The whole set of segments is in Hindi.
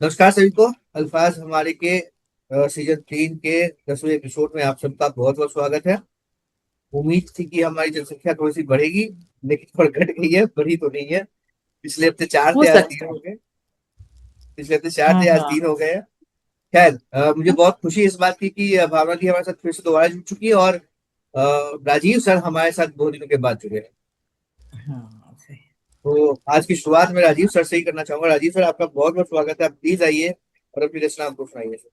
नमस्कार सभी को। अल्फाज हमारे के सीजन 3 के 10वें एपिसोड में आप सबका बहुत बहुत स्वागत है। उम्मीद थी कि हमारी जनसंख्या थोड़ी सी बढ़ेगी, लेकिन थोड़ा घट गई है, बढ़ी तो नहीं है। पिछले हफ्ते चार हो थे, आज सकता तीन है। हो गए। पिछले हफ्ते चार हाँ थे, आज हाँ। 3 हो गए हैं। खैर, मुझे बहुत खुशी इस बात की कि भावना जी हमारे साथ फिर से दोबारा जुड़ चुकी है, और राजीव सर हमारे साथ बहुत दिनों के बाद जुड़े हैं। हाँ सही। तो आज की शुरुआत में राजीव सर से ही करना चाहूंगा। राजीव सर, आपका बहुत बहुत स्वागत है। आप प्लीज आइए और अपनी रचना हमको सुनाइए सर।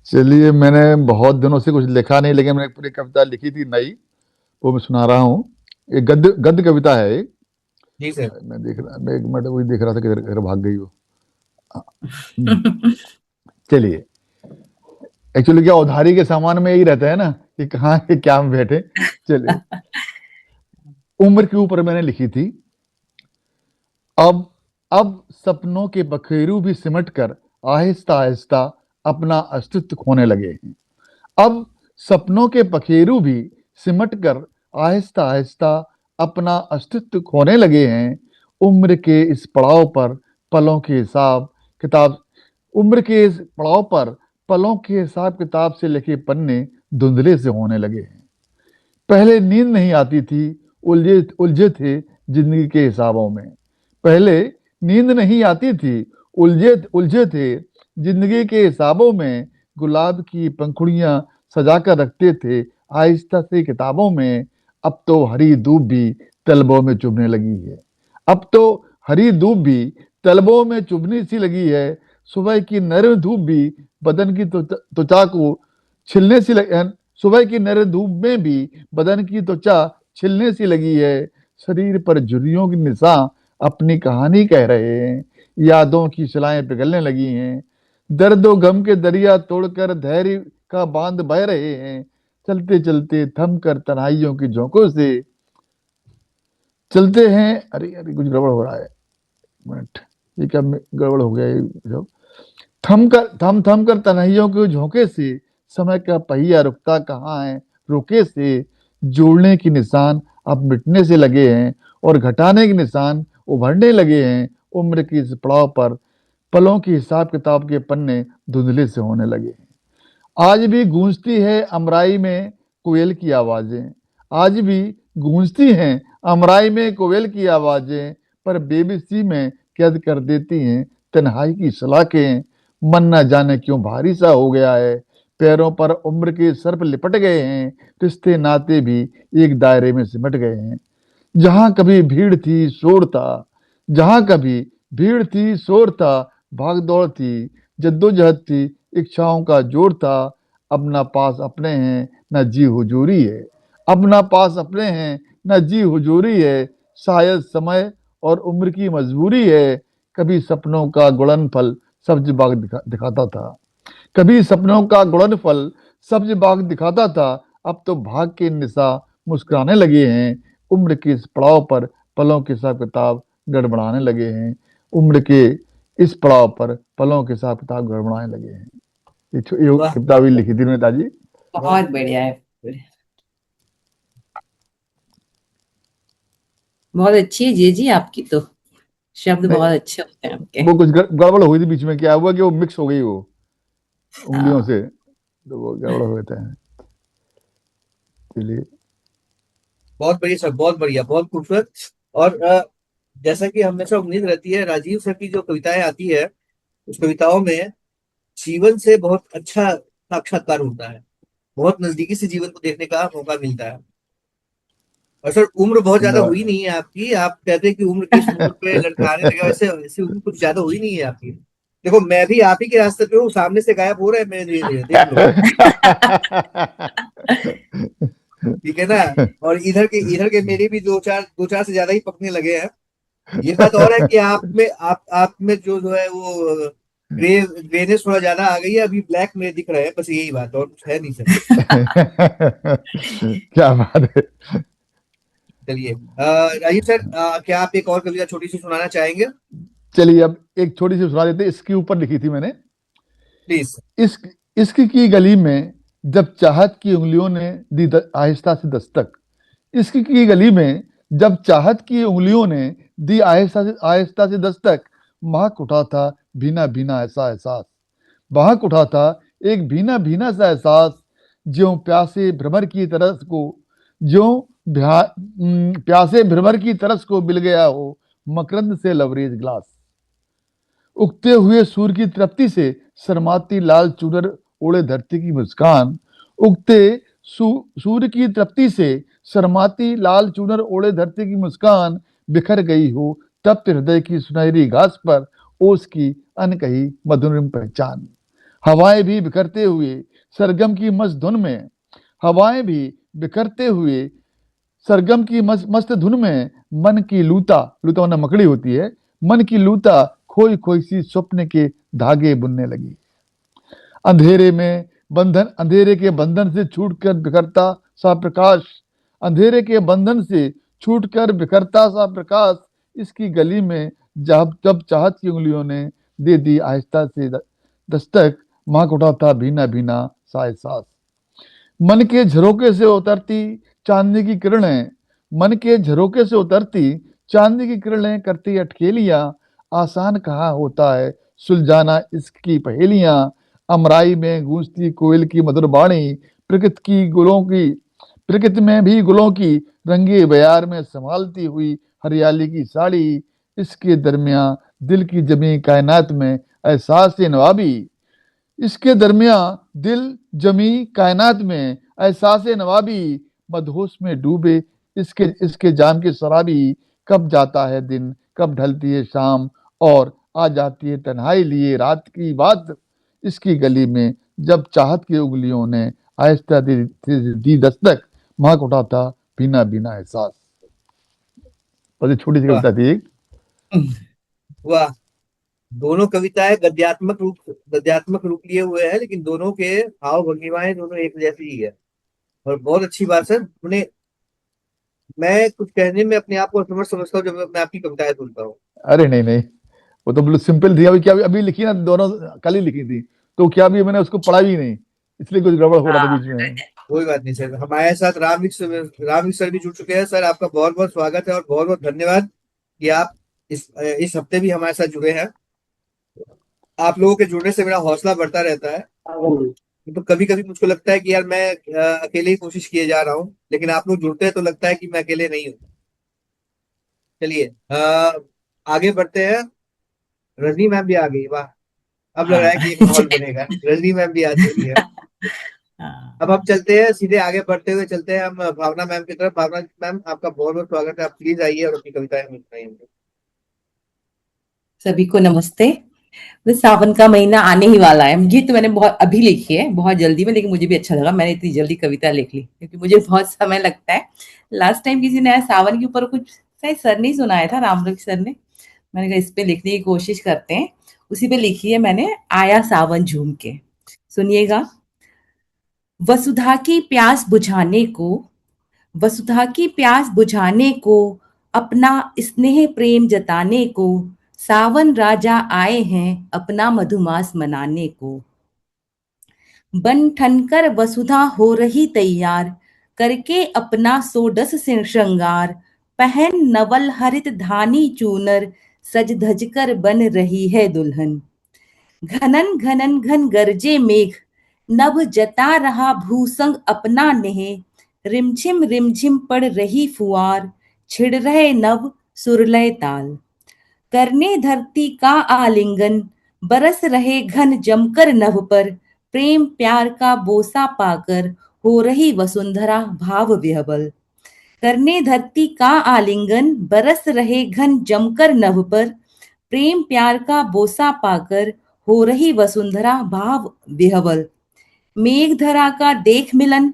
चलिए, मैंने बहुत दिनों से कुछ लिखा नहीं, लेकिन मैंने एक पूरी कविता लिखी थी नई। वो मैं सुना रहा हूँ। एक गद्य गद्य कविता है एक। जी सर। मैं एक मिनट वही देख रहा था, किधर किधर भाग गई वो। हम्म, चलिए। एक्चुअली क्या, उधारी के सामान में यही रहता है ना कि कहाँ है क्या में बैठे। चलिए। उम्र के ऊपर मैंने लिखी थी। अब अब सपनों के बखेरू भी सिमट कर आहिस्ता आहिस्ता अपना अस्तित्व खोने लगे हैं। अब सपनों के पखेरु भी सिमट कर आहिस्ता आहिस्ता अपना अस्तित्व खोने लगे हैं। उम्र के इस पड़ाव पर पलों के हिसाब किताब उम्र के इस पड़ाव पर पलों के हिसाब किताब से लिखे पन्ने धुंधले से होने लगे हैं। पहले नींद नहीं आती थी, उलझे उलझे थे जिंदगी के हिसाबों में। पहले नींद नहीं आती थी, उलझे उलझे थे जिंदगी के हिसाबों में। गुलाब की पंखुड़ियां सजा कर रखते थे आहिस्ता से किताबों में। अब तो हरी धूप भी तलबों में चुभने लगी है। अब तो हरी धूप भी तलबों में चुभने सी लगी है। सुबह की नरम धूप भी बदन की त्वचा को छिलने सी लगी। सुबह की नरम धूप में भी बदन की त्वचा छिलने सी लगी है। शरीर पर झुर्रियों की निशान अपनी कहानी कह रहे हैं। यादों की शिलाएं पिघलने लगी हैं। दर्द और गम के दरिया तोड़कर धैर्य का बांध बह रहे हैं। चलते चलते थम कर तन्हाइयों की झोंकों से चलते हैं। अरे अरे, कुछ गड़बड़ हो रहा है। मिनट, ये क्या गड़बड़ हो गया ये सब। थम थम कर तन्हाइयों के झोंके से समय का पहिया रुकता कहाँ है। रुके से जोड़ने की निशान अब मिटने से लगे हैं, और घटाने के निशान उभरने लगे हैं। उम्र की इस पड़ाव पर पलों की हिसाब किताब के पन्ने धुंधले से होने लगे हैं। आज भी गूंजती है अमराई में कोयल की आवाजें। आज भी गूंजती हैं अमराई में कोयल की आवाजें। पर बेबसी में कैद कर देती हैं तन्हाई की सलाखें। मन न जाने क्यों भारी सा हो गया है। पैरों पर उम्र के सर्प लिपट गए हैं। रिश्ते नाते भी एक दायरे में सिमट गए हैं। जहां कभी भीड़ थी शोर था जहां कभी भीड़ थी शोर था, भाग दौड़ थी, जद्दोजहद थी, इच्छाओं का जोर था। अब ना पास अपने हैं न जी हुजूरी है। अब ना पास अपने हैं न जी हुजूरी है। शायद समय और उम्र की मजबूरी है। कभी सपनों का गुड़न फल सब्ज बाग दिखाता था। कभी सपनों का गुड़न फल सब्ज बाग दिखाता था। अब तो भाग के निशा मुस्कुराने लगे हैं। उम्र के इस पड़ाव पर पलों के हिसाब किताब गड़बड़ाने लगे हैं। उम्र के इस पड़ाव पर पलों के हिसाब किताब गड़बड़ाने लगे हैं। ये वाह कविता वाह भी वाह। लिखी थी नेताजी। बहुत बहुत बढ़िया है। बहुत अच्छी है जी जी आपकी तो। शब्द नहीं, बहुत अच्छे होते हैं आपके। वो कुछ गड़बड़ हुई थी बीच में। क्या हुआ कि वो मिक्स हो गई वो उंगलियों हाँ। से, तो वो गड़बड़ हो जाता है। चलिए। बहुत बढ़िया सर, बहुत बढ़िया, बहुत खूबसूरत। और जैसा कि हमेशा उम्मीद रहती है, राजीव सर की जो कविताएं आती है, उस कविताओं में जीवन से बहुत अच्छा साक्षात्कार होता है। बहुत नजदीकी से जीवन को देखने का मौका मिलता है। और सर, उम्र बहुत ज्यादा हुई धन्यवाद। नहीं है आपकी। आप कहते हैं कि उम्र किस मोड़ पे लड़खड़ाने लगा, वैसे वैसे उम्र कुछ ज्यादा हुई नहीं है आपकी। देखो, मैं भी आप ही के रास्ते पे हूँ, सामने से गायब हो रहे हैं मेरे धीरे धीरे, देख लो। ठीक है ना। और इधर के मेरे भी दो चार से ज्यादा ही पकने लगे हैं। ये बात और है कि आप में जो है वो ग्रेनेस थोड़ा ज्यादा आ गई है। अभी ब्लैक में दिख रहे हैं, बस यही बात, और कुछ है नहीं सर। क्या बात है। चलिए, राजीव सर, क्या आप एक और कविता छोटी सी सुनाना चाहेंगे? चलिए, अब एक छोटी सी सुना देते हैं। इसके ऊपर लिखी थी मैंने। प्लीज। इश्क इश्क की गली में जब चाहत की उंगलियों ने दी आहिस्ता से दस्तक। इश्क की गली में जब चाहत की उंगलियों ने दी आहिस्ता से दस्तक। महक उठा था भीना भीना ऐसा एहसास। महक उठा था एक भीना भीना सा एहसास, ज्यों प्यासे भ्रमर की तरस को, ज्यों प्यासे भ्रमर की तरस को मिल गया हो मकरंद से लबरेज ग्लास। उगते हुए सूर्य की तृप्ति से शर्माती लाल चुनर ओढ़े धरती की मुस्कान। उगते सूर्य की तृप्ति से शर्माती लाल चुनर ओढ़े धरती की मुस्कान, बिखर गई हो तप्त हृदय की सुनहरी घास पर ओस की अनकही मधुरिम पहचान। हवाएं भी बिखरते हुए सरगम की मस्त धुन में, हवाएं भी बिखरते हुए सरगम की मस्त धुन में मन की लूता, लूता वरना मकड़ी होती है, मन की लूता खोई खोई सी स्वप्न के धागे बुनने लगी। अंधेरे में बंधन, अंधेरे के बंधन से छूटकर बिखरता सा प्रकाश, अंधेरे के बंधन से छूटकर बिखरता सा प्रकाश, इसकी गली में जब जब चाहत की उंगलियों ने दे दी आहिस्ता से दस्तक, महक उठा था भीना भीना सा एहसास। मन के झरोके से उतरती चांदनी की किरणें, मन के झरोके से उतरती चांदनी की किरणें करती अटकेलियां, आसान कहाँ होता है सुलझाना इसकी पहेलियां। अमराई में गूंजती कोयल की मधुर बाणी, प्रकृति में भी गुलों की रंगे बयार में संभालती हुई हरियाली की साड़ी। इसके दरमियान दिल की जमी कायनात में एहसास नवाबी, इसके दरमियान दिल जमी कायनात में एहसास नवाबी, मदहोश में डूबे इसके जाम के शराबी। कब जाता है दिन, कब ढलती है शाम, और आ जाती है तन्हाई लिए रात की बात। इसकी गली में जब चाहत की उंगलियों ने आहिस्ता दी दस्तक, महक उठा था भीना भीना एहसास। और ये छोटी सी वाह कविता थी एक। वाह। दोनों कविताएं गद्यात्मक रूप लिए हुए हैं, लेकिन दोनों के भाव भंगिमाएं दोनों एक जैसी ही है। और बहुत अच्छी बात सर, मैं कुछ कहने में अपने आप को समझता हूँ जब मैं आपकी कविताएं सुनता हूँ। अरे नहीं नहीं, वो तो बिल्कुल सिंपल थी। अभी क्या अभी लिखी ना, दोनों कल ही लिखी थी, तो क्या अभी मैंने उसको पढ़ा भी नहीं, इसलिए कुछ गड़बड़ हो रहा था हाँ, बीच में। कोई बात नहीं सर, हमारे साथ रामविक सर भी जुड़ चुके हैं। सर आपका बहुत बहुत स्वागत है और बहुत बहुत धन्यवाद कि आप इस हफ्ते भी हमारे साथ जुड़े हैं। आप लोगों के जुड़ने से मेरा हौसला बढ़ता रहता है। तो कभी कभी मुझको लगता है कि यार मैं अकेले ही कोशिश किए जा रहा हूँ, लेकिन आप लोग जुड़ते हैं तो लगता है कि मैं अकेले नहीं हूँ। चलिए आगे बढ़ते हैं। रजनी मैम भी आ गई, वाह। अब लग रहा हाँ। है कि एक माहौल बनेगा। रजनी मैम भी आ चुकी है। हाँ। अब हम चलते हैं, सीधे आगे बढ़ते हुए चलते हैं हम भावना मैम की तरफ। भावना मैम आपका बहुत बहुत स्वागत है, आप प्लीज आइए और अपनी कविताएं हमें सुनाइए। सभी को नमस्ते। बस सावन का महीना आने ही वाला है। ये तो मैंने बहुत अभी लिखी है, बहुत जल्दी में, लेकिन मुझे भी अच्छा लगा मैंने इतनी जल्दी कविता लिख ली, क्योंकि मुझे बहुत समय लगता है। लास्ट टाइम किसी ने सावन के ऊपर कुछ शायद सर ने ही सुनाया था, रामलोक सर ने। मैंने कहा इस पे लिखने की कोशिश करते हैं। उसी पे लिखी है मैंने, आया सावन झूम के। सुनिएगा। वसुधा की प्यास बुझाने को, वसुधा की प्यास बुझाने को, अपना स्नेह प्रेम जताने को, सावन राजा आए हैं अपना मधुमास मनाने को। बन ठनकर वसुधा हो रही तैयार, करके अपना सोडस से श्रृंगार, पहन नवल हरित धानी चूनर, सज धज कर बन रही है दुल्हन। घनन घनन घन गरजे मेघ, नभ जता रहा भूसंग अपना नेह, रिमझिम पड़ रही फुआर, छिड़ रहे नभ सुरलय ताल। करने धरती का आलिंगन, बरस रहे घन जमकर नभ पर, प्रेम प्यार का बोसा पाकर हो रही वसुंधरा भाव विह्वल। करने धरती का आलिंगन, बरस रहे घन जमकर नभ पर, प्रेम प्यार का बोसा पाकर हो रही वसुंधरा भाव विह्वल। मेघधरा का देख मिलन,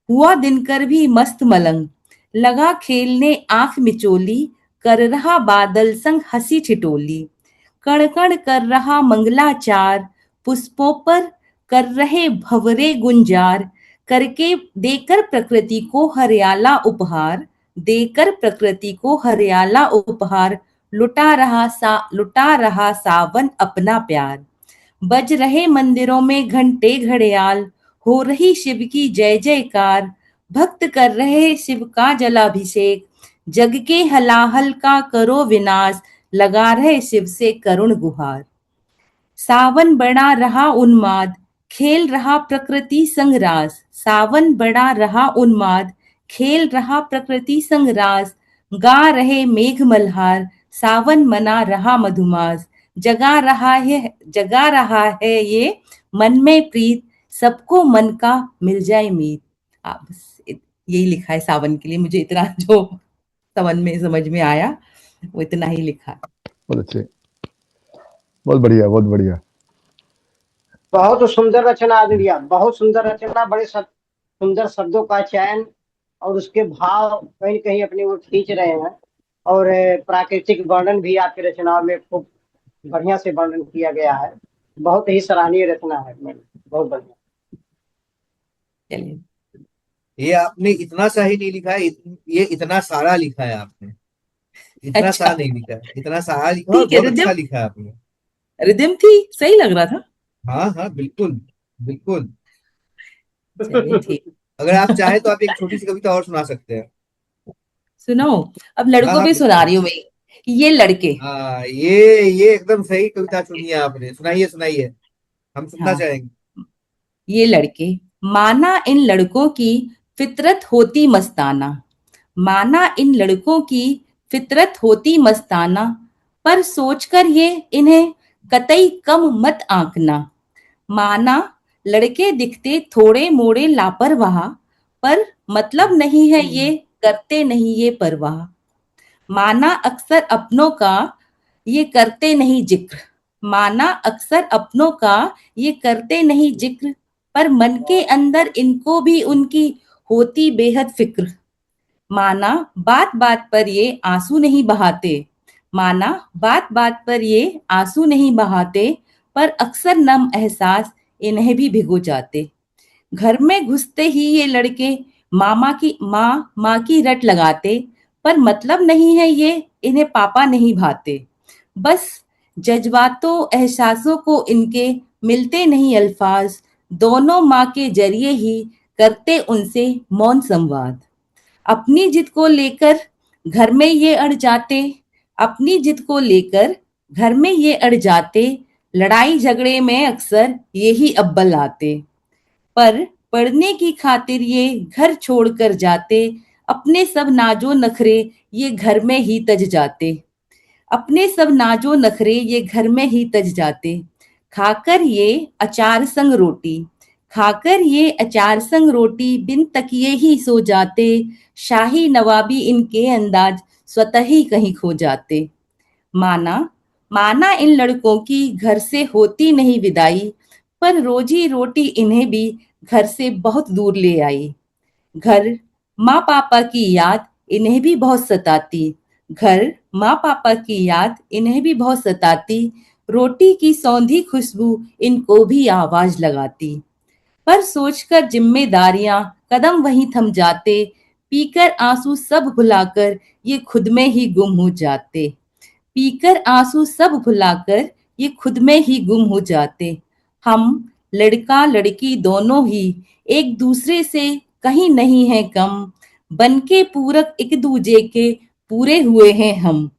हुआ दिनकर भी मस्त मलंग, लगा खेलने आंख मिचोली, कर रहा बादल संग हंसी ठिठोली। कण कण कर रहा मंगलाचार, पुष्पों पर कर रहे भंवरे गुंजार, करके देकर प्रकृति को हरियाला उपहार, देकर प्रकृति को हरियाला उपहार, लुटा रहा सावन अपना प्यार। बज रहे मंदिरों में घंटे घड़ियाल, हो रही शिव की जय जयकार, भक्त कर रहे शिव का जलाभिषेक, जग के हलाहल का करो विनाश, लगा रहे शिव से करुण गुहार। सावन बड़ा रहा उन्माद, खेल रहा प्रकृति संग रास। सावन बड़ा रहा उन्माद, खेल रहा प्रकृति संग रास। गा रहे मेघ मल्हार, सावन मना रहा मधुमास। जगा रहा है ये मन में प्रीत, सबको मन का मिल जाए मीत। बस यही लिखा है सावन के लिए, मुझे इतना जो सावन में समझ में आया वो इतना ही लिखा है। बहुत अच्छे, बहुत बढ़िया, बहुत बढ़िया। बहुत सुंदर रचना दिया, बहुत सुंदर रचना, बड़े सुंदर शब्दों का चयन और उसके भाव कहीं न कहीं अपनी ओर खींच रहे हैं। और प्राकृतिक वर्णन भी आपकी रचनाओं में खूब बढ़िया से वर्णन किया गया है। बहुत ही सराहनीय रचना है मैडम, बहुत बढ़िया। चलिए, ये आपने इतना सा ही नहीं लिखा है, ये इतना सारा लिखा है आपने। इतना सा अच्छा नहीं लिखा है, इतना सारा लिखा है और ठीक है। बहुत रिदम अच्छा लिखा है आपने। रिदम थी, सही लग रहा था। हाँ हाँ, बिल्कुल बिल्कुल। चलिए ठीक। अगर आप चाहे तो आप एक छोटी सी कविता और सुना सकते हैं। सुनाओ, अब हाँ लड़कों हाँ पे सुना बिल्कुल। रही हूँ मैं। ये लड़के। हाँ, ये एकदम सही कविता चुनी है आपने। सुनाइए सुनाइए, हम सुनना हाँ, चाहेंगे। ये लड़के। माना इन लड़कों की फितरत होती मस्ताना। माना इन लड़कों की फितरत होती मस्ताना, पर सोचकर ये इन्हें कतई कम मत आंकना। माना लड़के दिखते थोड़े मोड़े लापरवाह, पर मतलब नहीं है ये, करते नहीं ये परवाह। माना अक्सर अपनों का ये करते नहीं जिक्र। माना अक्सर अपनों का ये करते नहीं जिक्र, पर मन के अंदर इनको भी उनकी होती बेहद फिक्र। माना बात बात पर ये आंसू नहीं बहाते। माना बात बात पर ये आंसू नहीं बहाते, पर अक्सर नम एहसास इन्हें भी भिगो जाते। घर में घुसते ही ये लड़के माँ की रट लगाते, पर मतलब नहीं है ये, इन्हें पापा नहीं भाते। बस जज्बातों एहसासों को इनके मिलते नहीं अल्फाज, दोनों माँ के जरिए ही करते उनसे मौन संवाद। अपनी जिद को लेकर घर में ये अड़ जाते। अपनी जिद को लेकर घर में ये अड़ जाते, लड़ाई झगड़े में अक्सर यही अव्वल आते। पर पढ़ने की खातिर ये घर छोड़कर जाते, अपने सब नाजो नखरे ये घर में ही तज जाते। अपने सब नाजो नखरे ये घर में ही तज जाते। खाकर ये अचार संग रोटी, खाकर ये अचार संग रोटी बिन तकिए ही सो जाते। शाही नवाबी इनके अंदाज स्वतः ही कहीं खो जाते। माना माना इन लड़कों की घर से होती नहीं विदाई, पर रोजी रोटी इन्हें भी घर से बहुत दूर ले आई। घर माँ पापा की याद इन्हें भी बहुत सताती। घर माँ पापा की याद इन्हें भी बहुत सताती। रोटी की सौंधी खुशबू इनको भी आवाज लगाती। पर सोचकर जिम्मेदारियां कदम वहीं थम जाते। पीकर आंसू सब भुलाकर ये खुद में ही गुम हो जाते। पीकर आंसू सब भुलाकर ये खुद में ही गुम हो जाते। हम लड़का लड़की दोनों ही एक दूसरे से कहीं नहीं है कम, बनके पूरक एक दूजे के पूरे हुए हैं हम।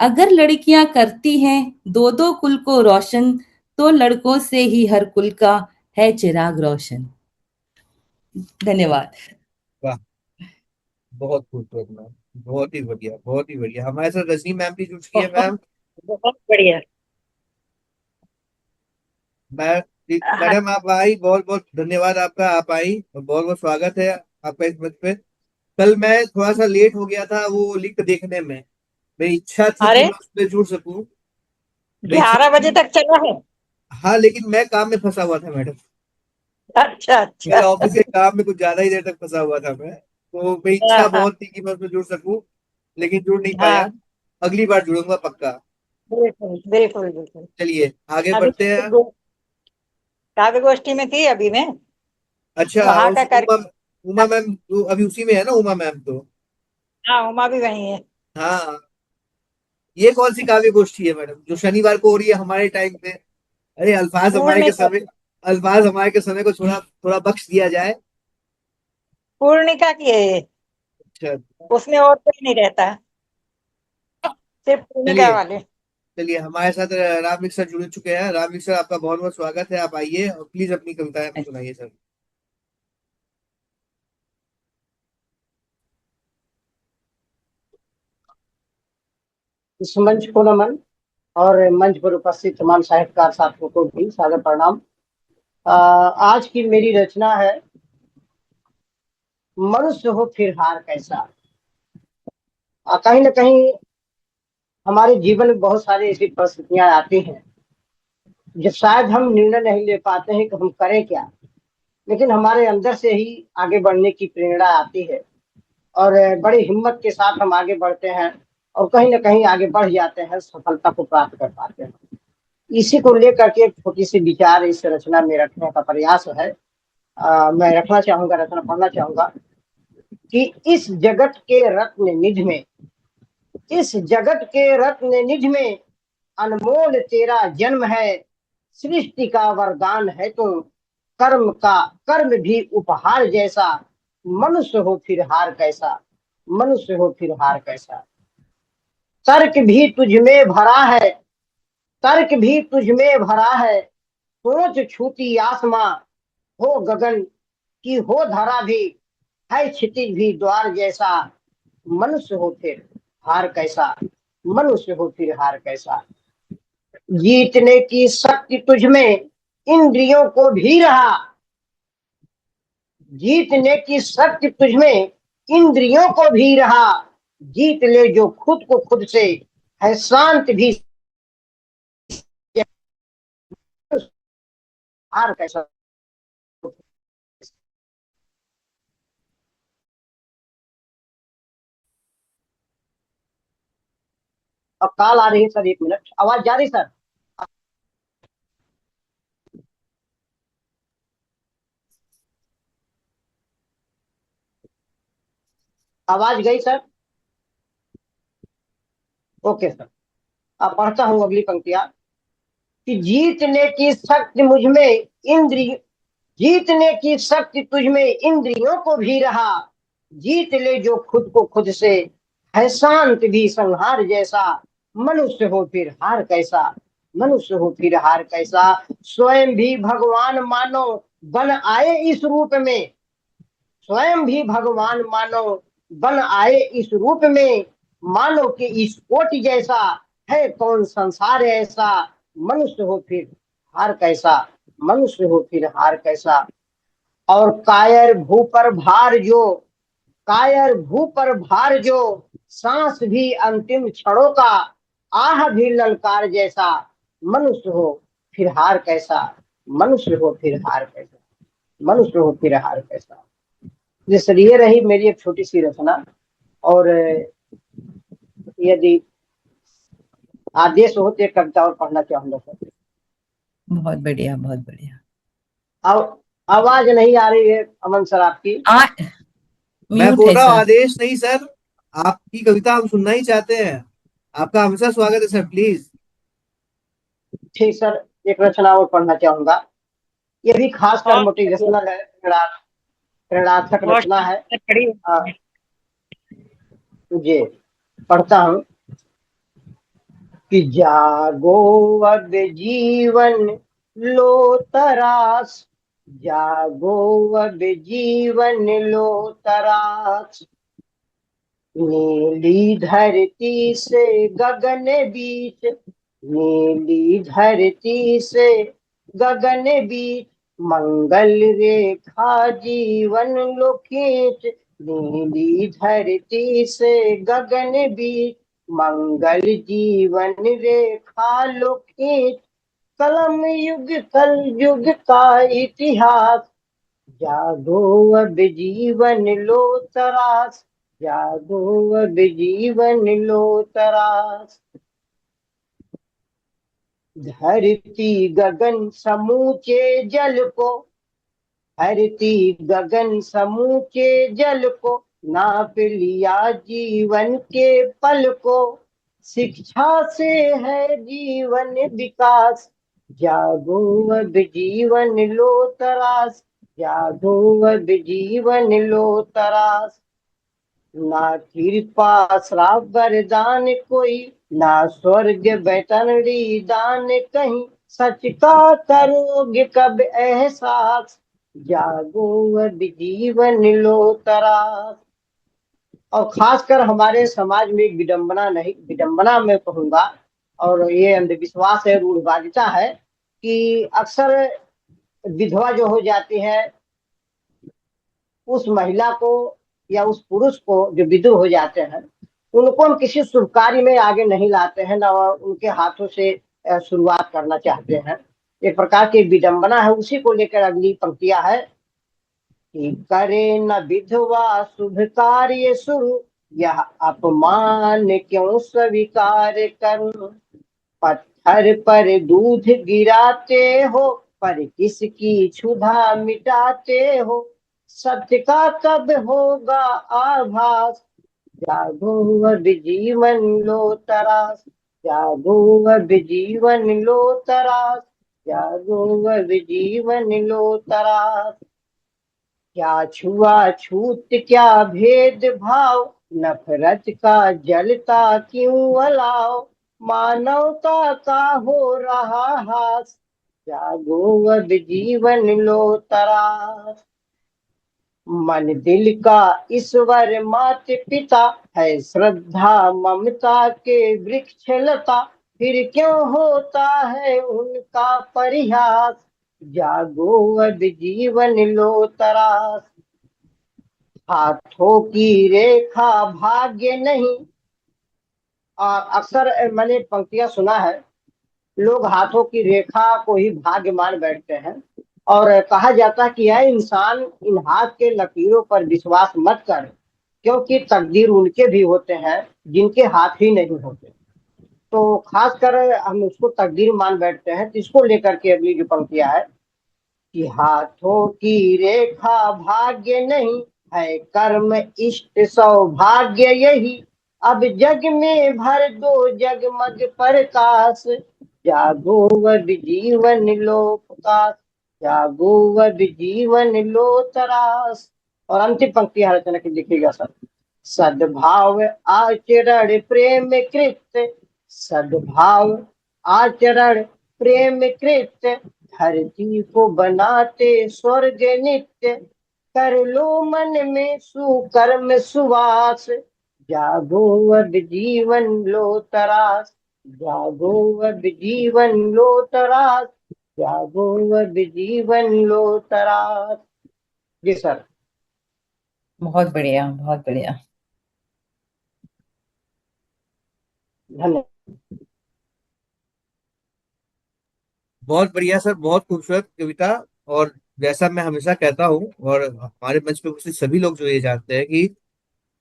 अगर लड़कियां करती हैं दो दो कुल को रोशन, तो लड़कों से ही हर कुल का है चिराग रोशन। धन्यवाद। वाह, बहुत खूबसूरत मैम, बहुत ही बढ़िया, बहुत ही बढ़िया। हमारे साथ रजनी मैम भी जुड़ चुकी है बहुत मैम। बहुत बढ़िया। मैं हाँ, मैडम आप आई, बहुत बहुत धन्यवाद आपका, आप आई और बहुत बहुत स्वागत है आपका इस मंच पे। कल मैं थोड़ा सा लेट हो गया था वो लिंक देखने में। मेरी इच्छा थी कि अरे मैं उसमें जुड़ सकूं। मेरी इच्छा 11 बजे थी। तक चला है। हाँ, लेकिन मैं काम में फंसा हुआ था मैडम। अच्छा अच्छा। मेरे ऑफिस के काम में कुछ ज्यादा ही देर तक फंसा हुआ था मैं, तो मेरी हाँ इच्छा हाँ बहुत थी कि मैं उसमें जुड़ सकूं, लेकिन जुड़ नहीं पाया। हाँ, अगली बार जुड़ूंगा पक्का। बिल्कुल बिल्कुल बिल्कुल। चलिए आगे अभी बढ़ते हैं। काव्य गोष्ठी में थी अभी मैं, अच्छा, वहां का कर। उमा उमा मैम तो अभी उसी में है ना, उमा मैम तो। हाँ, उमा भी वही है। हाँ, ये कौन सी काव्य गोष्ठी है मैडम जो शनिवार को हो रही है हमारे टाइम पे? अरे पूर्णिका। अल्फाज हमारे के समय को थोड़ा थोड़ा बख्श दिया जाए। पूर्णिका की है ये। अच्छा, उसमें और कोई नहीं रहता, सिर्फ पूर्णिका चलिए वाले। चलिए, हमारे साथ रामलिंग सर जुड़ चुके हैं। रामलिंग सर, आपका बहुत बहुत स्वागत है। आप आइए और प्लीज अपनी कविताएं हमें सुनाइए सर। इस मंच को नमन और मंच पर उपस्थित तमाम साहित्यकार साथियों को भी सादर प्रणाम। आज की मेरी रचना है मनुष्य हो फिर हार कैसा। कहीं ना कहीं हमारे जीवन में बहुत सारी ऐसी परिस्थितियां आती हैं जब शायद हम निर्णय नहीं ले पाते हैं कि हम करें क्या, लेकिन हमारे अंदर से ही आगे बढ़ने की प्रेरणा आती है और बड़ी हिम्मत के साथ हम आगे बढ़ते हैं और कहीं ना कहीं आगे बढ़ जाते हैं, सफलता को प्राप्त कर पाते हैं। इसी को लेकर के एक छोटी सी विचार इस रचना में रखने का प्रयास है। मैं रखना चाहूंगा, रचना पढ़ना चाहूंगा कि इस जगत के रत्न निध में अनमोल तेरा जन्म है। सृष्टि का वरदान है तू, कर्म भी उपहार जैसा। मनुष्य हो फिर हार कैसा, मनुष्य हो फिर हार कैसा। तर्क भी तुझ में भरा है, तर्क भी तुझ में भरा है। सोच छूती आसमां हो गगन की हो धरा भी, है क्षितिज भी द्वार जैसा। मनुष्य हो फिर हार कैसा, मनुष्य हो फिर हार कैसा। जीतने की शक्ति तुझ में इंद्रियों को भी रहा, जीतने की शक्ति तुझ में इंद्रियों को भी रहा। जीत ले जो खुद को खुद से, है शांत भी हार कैसा। अब कॉल आ रही है सर, 1 मिनट, आवाज जा रही सर? आवाज गई सर? Okay sir. अब पढ़ता हूँ अगली पंक्तियां कि जीतने की शक्ति मुझ में इंद्रिय, जीतने की शक्ति तुझ में इंद्रियों को भी रहा। जीत ले जो खुद को खुद से, है शांत भी संहार जैसा। मनुष्य हो फिर हार कैसा, मनुष्य हो फिर हार कैसा। स्वयं भी भगवान मानो बन आए इस रूप में, स्वयं भी भगवान मानो बन आए इस रूप में। मानो कि इस कोटि जैसा, है कौन संसार ऐसा। मनुष्य हो फिर हार कैसा, मनुष्य हो फिर हार कैसा। और कायर भू पर भार जो, सांस भी अंतिम क्षणों का, आह भी ललकार जैसा। मनुष्य हो फिर हार कैसा, मनुष्य हो फिर हार कैसा, मनुष्य हो फिर हार कैसा। जिस ये रही मेरी एक छोटी सी रचना। और यदि आदेश हो तो एक कविता और पढ़ना चाहूंगा सर। बहुत बढ़िया, बहुत बढ़िया। अब आवाज नहीं आ रही है अमन सर आपकी? मैं म्यूट बोल है रहा हूँ सर। आदेश नहीं सर, आपकी कविता हम सुनना ही चाहते हैं। आपका हमेशा स्वागत है सर, प्लीज। ठीक सर, एक रचना और पढ़ना चाहूंगा। ये भी खासकर बहुत मोटिवेशनल है, प्रेरणात्मक बहुत रचना है। खड़ी। जी पढ़ता हूँ कि जागो अब जीवन लो तरास, जागो अब जीवन लो तरास। नीली धरती से गगन बीच, नीली धरती से गगन बीच। मंगल रेखा जीवन लो खींच, नीली धरती से गगन बीच। मंगल जीवन रेखा लो खींच। कलम युग कल युग का इतिहास, जागो अब जीवन लो तरास, जागो अब जीवन लो तरास। धरती गगन समूचे जल को, धरती गगन समूचे जल को। नाप लिया जीवन के पल को, शिक्षा से है जीवन विकास। जागो अब जीवन लो तरास, जागो अब जीवन लो तरास। ना कृपा श्राप वरदान कोई, ना स्वर्ग बैतनड़ी दान कहीं, सच का करोगे कब एहसास, जागो अब जीवन लो तरास। और खासकर हमारे समाज में एक विडंबना नहीं, विडंबना मैं कहूंगा, और ये अंधविश्वास है, रूढ़वादिता है कि अक्सर विधवा जो हो जाती है, उस महिला को या उस पुरुष को जो विधु हो जाते हैं, उनको हम किसी शुभ कार्य में आगे नहीं लाते हैं, ना उनके हाथों से शुरुआत करना चाहते हैं। एक प्रकार की विडंबना है। उसी को लेकर अगली पंक्तियां है कि करे न विधवा शुभ कार्य शुरू, यह अपमान क्यों स्वीकार करूं, पत्थर पर दूध गिराते हो, पर किसकी क्षुधा मिटाते हो, सत्य का कब होगा आभास, जागो अब जीवन लो तरास, जागो अब जीवन लो तरास, जागो अब जीवन लो तरास। क्या छुआछूत क्या भेदभाव, नफरत का जलता क्यों अलाव, मानवता का हो रहा हास, जागो अब जीवन लो तरास। मन दिल का ईश्वर मात पिता है, श्रद्धा ममता के वृक्ष लता, फिर क्यों होता है उनका परिहास, जागो अब जीवन लो तरास। हाथों की रेखा भाग्य नहीं, अक्सर मैंने पंक्तियां सुना है, लोग हाथों की रेखा को ही भाग्य मान बैठते हैं, और कहा जाता है कि यह इंसान इन हाथ के लकीरों पर विश्वास मत कर, क्योंकि तकदीर उनके भी होते हैं जिनके हाथ ही नहीं होते। तो खासकर हम उसको तकदीर मान बैठते हैं। तो इसको लेकर के अगली जो पंक्तियां है कि हाथों की रेखा भाग्य नहीं है, कर्म इष्ट सौभाग्य यही, अब जग में भर दो जगमग प्रकाश, जागो अब जीवन लो प्रकाश, जागो अब जीवन लो तरास। और अंतिम पंक्ति रचना की लिखिएगा सर। सद्भाव आचरण प्रेम कृत, सद्भाव आचरण प्रेम कृत, धरती को बनाते स्वर्ग नित्य, कर लो मन में सुकर्म सुवास, जागो अब जीवन लो तरास, जागो अब जीवन लो तरास, जागो अब जीवन लो तरास। जी सर। बहुत बढ़िया, बहुत बढ़िया। धन्यवाद। बहुत बढ़िया सर, बहुत खूबसूरत कविता। और जैसा मैं हमेशा कहता हूँ, और हमारे मंच पे उपस्थित सभी लोग जो ये जानते हैं कि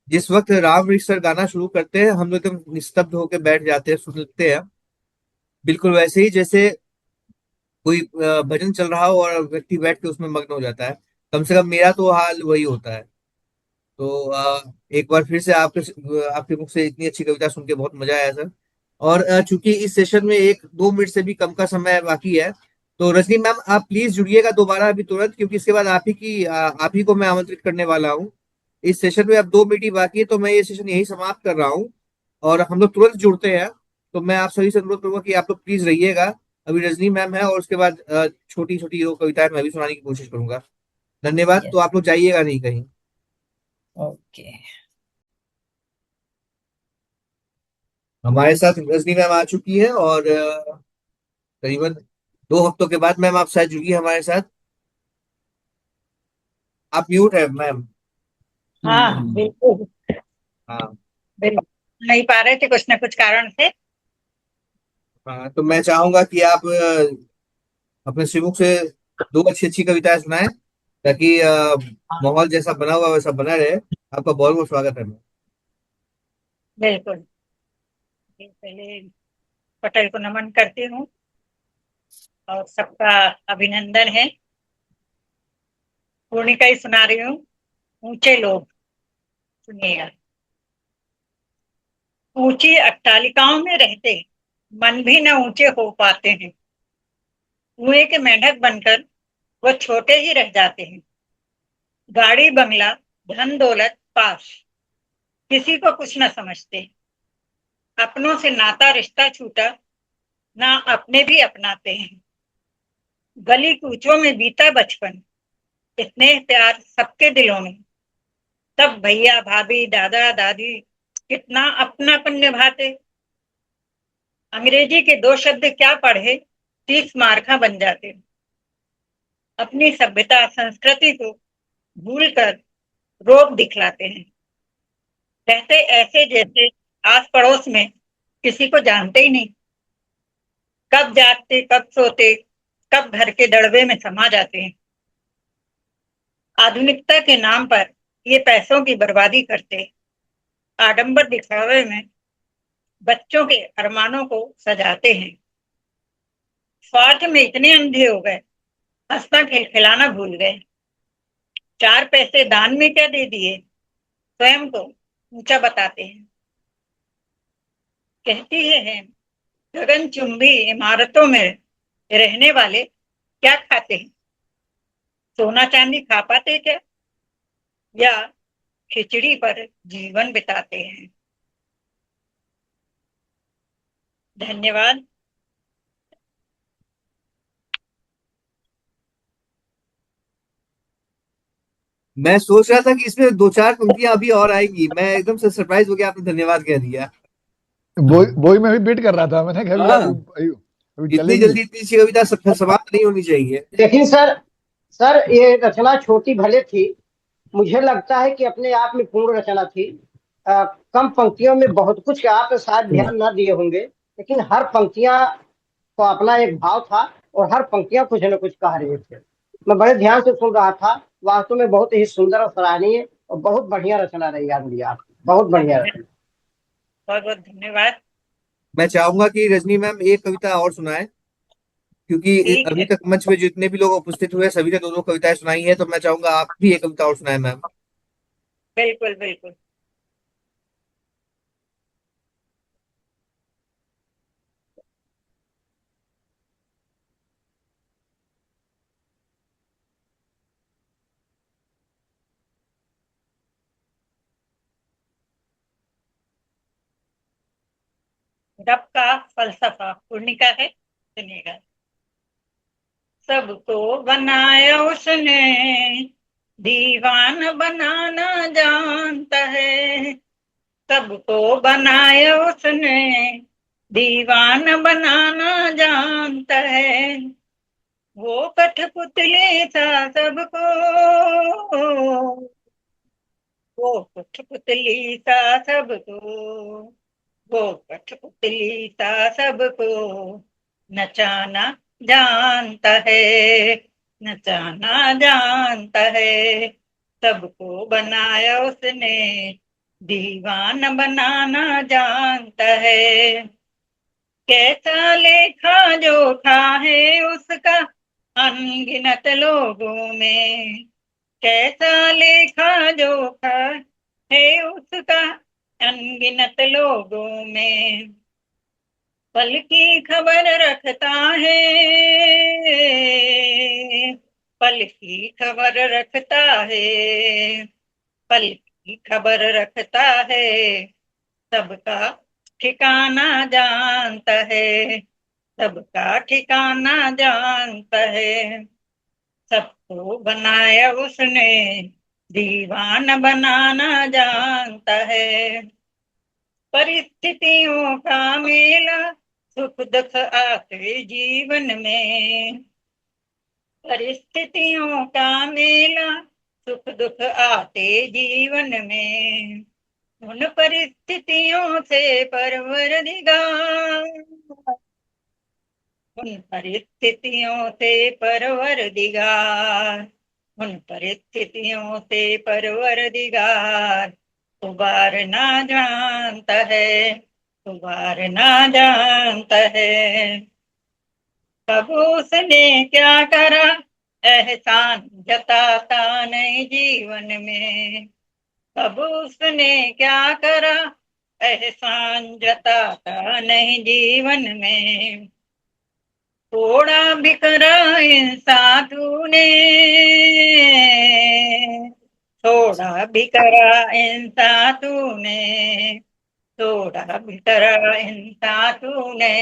जिस वक्त राम वृक्ष सर गाना शुरू करते हैं, हम लोग एकदम निस्तब्ध होकर बैठ जाते हैं, सुनते हैं। बिल्कुल वैसे ही जैसे कोई भजन चल रहा हो और व्यक्ति बैठ के उसमें मग्न हो जाता है। कम से कम मेरा तो हाल वही होता है। तो एक बार फिर से आपके मुख से इतनी अच्छी कविता सुन के बहुत मजा आया सर। और चूंकि इस सेशन में 1-2 मिनट से भी कम का समय बाकी है, तो रजनी मैम आप प्लीज जुड़िएगा दोबारा अभी तुरंत, क्योंकि इसके बाद आप ही को मैं आमंत्रित करने वाला हूँ। इस सेशन में अब 2 मिनट ही बाकी है, तो मैं ये सेशन यही समाप्त कर रहा हूँ और हम लोग तुरंत जुड़ते हैं। तो मैं आप सभी से अनुरोध करूंगा कि आप लोग प्लीज रहिएगा। अभी रजनी मैम है और उसके बाद छोटी छोटी वो कविताएं मैं भी सुनाने की कोशिश करूंगा। धन्यवाद। तो यस। आप लोग जाइएगा नहीं कहीं। ओके। हमारे साथ रजनी मैम आ चुकी है और करीबन 2 हफ्तों के बाद मैम आप शायद जुड़िए हमारे साथ। आप म्यूट है मैम। हाँ बिल्कुल। हाँ। बिल्कुल नहीं पा रहे थे कुछ ना कुछ कारण से। हाँ, तो मैं चाहूंगा कि आप अपने श्रीमुख से 2 अच्छी अच्छी कविताएं सुनाएं, ताकि माहौल जैसा बना हुआ वैसा बना रहे। आपका बहुत बहुत स्वागत है मैम। बिल्कुल। पहले पटेल को नमन करती हूँ और सबका अभिनंदन है। पूर्णिका ही सुना रही हूँ। ऊंचे लोग, सुनिएगा। ऊंची अट्टालिकाओं में रहते मन भी न ऊंचे हो पाते हैं, कुएं के मेंढक बनकर वह छोटे ही रह जाते हैं। गाड़ी बंगला धन दौलत पास, किसी को कुछ न समझते, अपनों से नाता रिश्ता छूटा, ना अपने भी अपनाते हैं। गली कूचों में बीता बचपन, इतने प्यार सबके दिलों में, तब भैया भाभी दादा दादी कितना अपनापन निभाते। अंग्रेजी के 2 शब्द क्या पढ़े, 30 मार्का बन जाते। अपनी सभ्यता संस्कृति को भूल कर रोब दिखलाते हैं। रहते ऐसे जैसे आस पड़ोस में किसी को जानते ही नहीं। कब जागते कब सोते, कब घर के दड़बे में समा जाते हैं। आधुनिकता के नाम पर ये पैसों की बर्बादी करते, आडंबर दिखावे में बच्चों के अरमानों को सजाते हैं। स्वार्थ में इतने अंधे हो गए, हंसना खिलखिलाना भूल गए। 4 पैसे दान में क्या दे दिए, स्वयं को ऊंचा बताते हैं। कहती है गगनचुंबी इमारतों में रहने वाले क्या खाते हैं, सोना चांदी खा पाते क्या, या खिचड़ी पर जीवन बिताते हैं। धन्यवाद। मैं सोच रहा था कि इसमें 2-4 पंक्तियां अभी और आएंगी, मैं एकदम से सरप्राइज हो गया, आपने धन्यवाद कह दिया। वही मैं भी वेट कर रहा था, मैंने कहा अभी हाँ, अभी इतनी चलेगी। जल्दी इतनी सी कविता समाप्त नहीं होनी चाहिए। लेकिन सर, सर ये रचना छोटी भले थी, मुझे लगता है कि अपने आप में पूर्ण रचना थी। कम पंक्तियों में बहुत कुछ आप शायद ध्यान न दिए होंगे, लेकिन हर पंक्तियां को अपना एक भाव था, और हर पंक्तियां कुछ न कुछ कह रही थे। मैं बड़े ध्यान से सुन रहा था। वास्तव में बहुत ही सुंदर और सराहनीय और बहुत बढ़िया रचना रही आपकी, आप बहुत बढ़िया रचना। बहुत बहुत धन्यवाद। मैं चाहूंगा कि रजनी मैम एक कविता और सुनाए, क्योंकि ठीक अभी है, तक मंच में जितने भी लोग उपस्थित हुए सभी ने 2-2 कविताएं सुनाई है, तो मैं चाहूंगा आप भी एक कविता और सुनाए मैम। बिल्कुल बिल्कुल। रब का फलसफा पूर्णिका है, सुनिएगा। सबको बनाया उसने, दीवान बनाना जानता है। सबको बनाया उसने, दीवान बनाना जानता है। वो कठपुतली सा सबको, वो कठपुतली सा सबको, वो कठपुतली सा सबको नचाना जानता है, नचाना जानता है। सबको बनाया उसने, दीवान बनाना जानता है। कैसा लेखा जोखा है उसका अनगिनत लोगों में, कैसा लेखा जोखा है उसका अनगिनत लोगों में। पल की खबर रखता है, पल की खबर रखता है, पल की खबर रखता है। सबका ठिकाना जानता है, सबका ठिकाना जानता है। सबको बनाया उसने, दीवान बनाना जानता है। परिस्थितियों का मेला, सुख दुख आते जीवन में। परिस्थितियों का मेला, सुख दुख आते जीवन में। उन परिस्थितियों से परवरदिगार, उन परिस्थितियों से परवरदिगार, उन परिस्थितियों से परवरदिगार उबारना जानता है, उबारना जानता है। कब उसने क्या करा, एहसान जताता नहीं जीवन में। कब उसने क्या करा, एहसान जताता नहीं जीवन में। थोड़ा बिखरा इंसान तूने, थोड़ा भी करा इंसान तूने, थोड़ा भी करा इंसान तूने,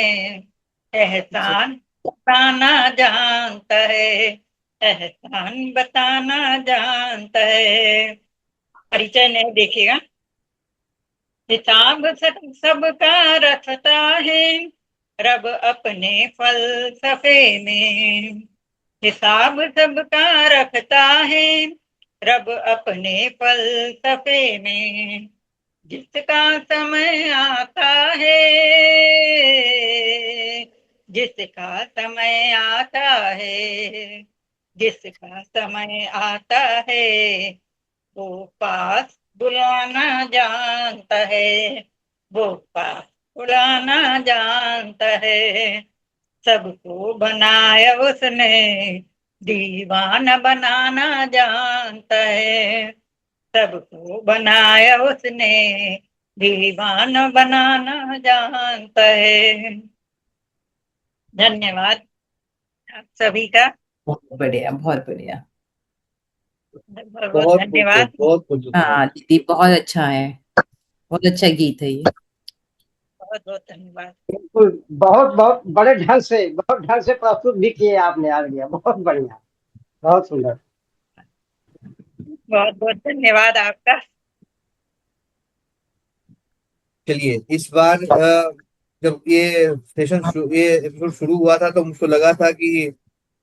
एहसान बताना जानता है, एहसान बताना जानता है। परिचय नहीं देखिएगा। हिसाब सबका रखता है, रब अपने फलसफे में। हिसाब सबका रखता है, रब अपने फलसफे में। जिसका समय आता है, जिसका समय आता है, जिसका समय आता है, वो पास बुलाना जानता है, वो पास बुलाना जानता है। सबको बनाया उसने, दीवाना बनाना जानता है। सबको बनाया उसने, दीवाना बनाना जानता है। धन्यवाद आप सभी का। बहुत बढ़िया, बहुत बढ़िया। बहुत बहुत बहुत खूबसूरत, धन्यवाद। बहुत खूबसूरत। हाँ दीदी, बहुत अच्छा है, बहुत अच्छा गीत है ये। बहुत बहुत धन्यवाद। बिल्कुल, बहुत बहुत बड़े ढंग से, बहुत ढंग से प्रस्तुत भी किए आपने यार भैया, बहुत बढ़िया, बहुत सुंदर। बहुत बहुत धन्यवाद आपका। चलिए, इस बार जब ये एपिसोड शुरू हुआ था तो मुझको लगा था कि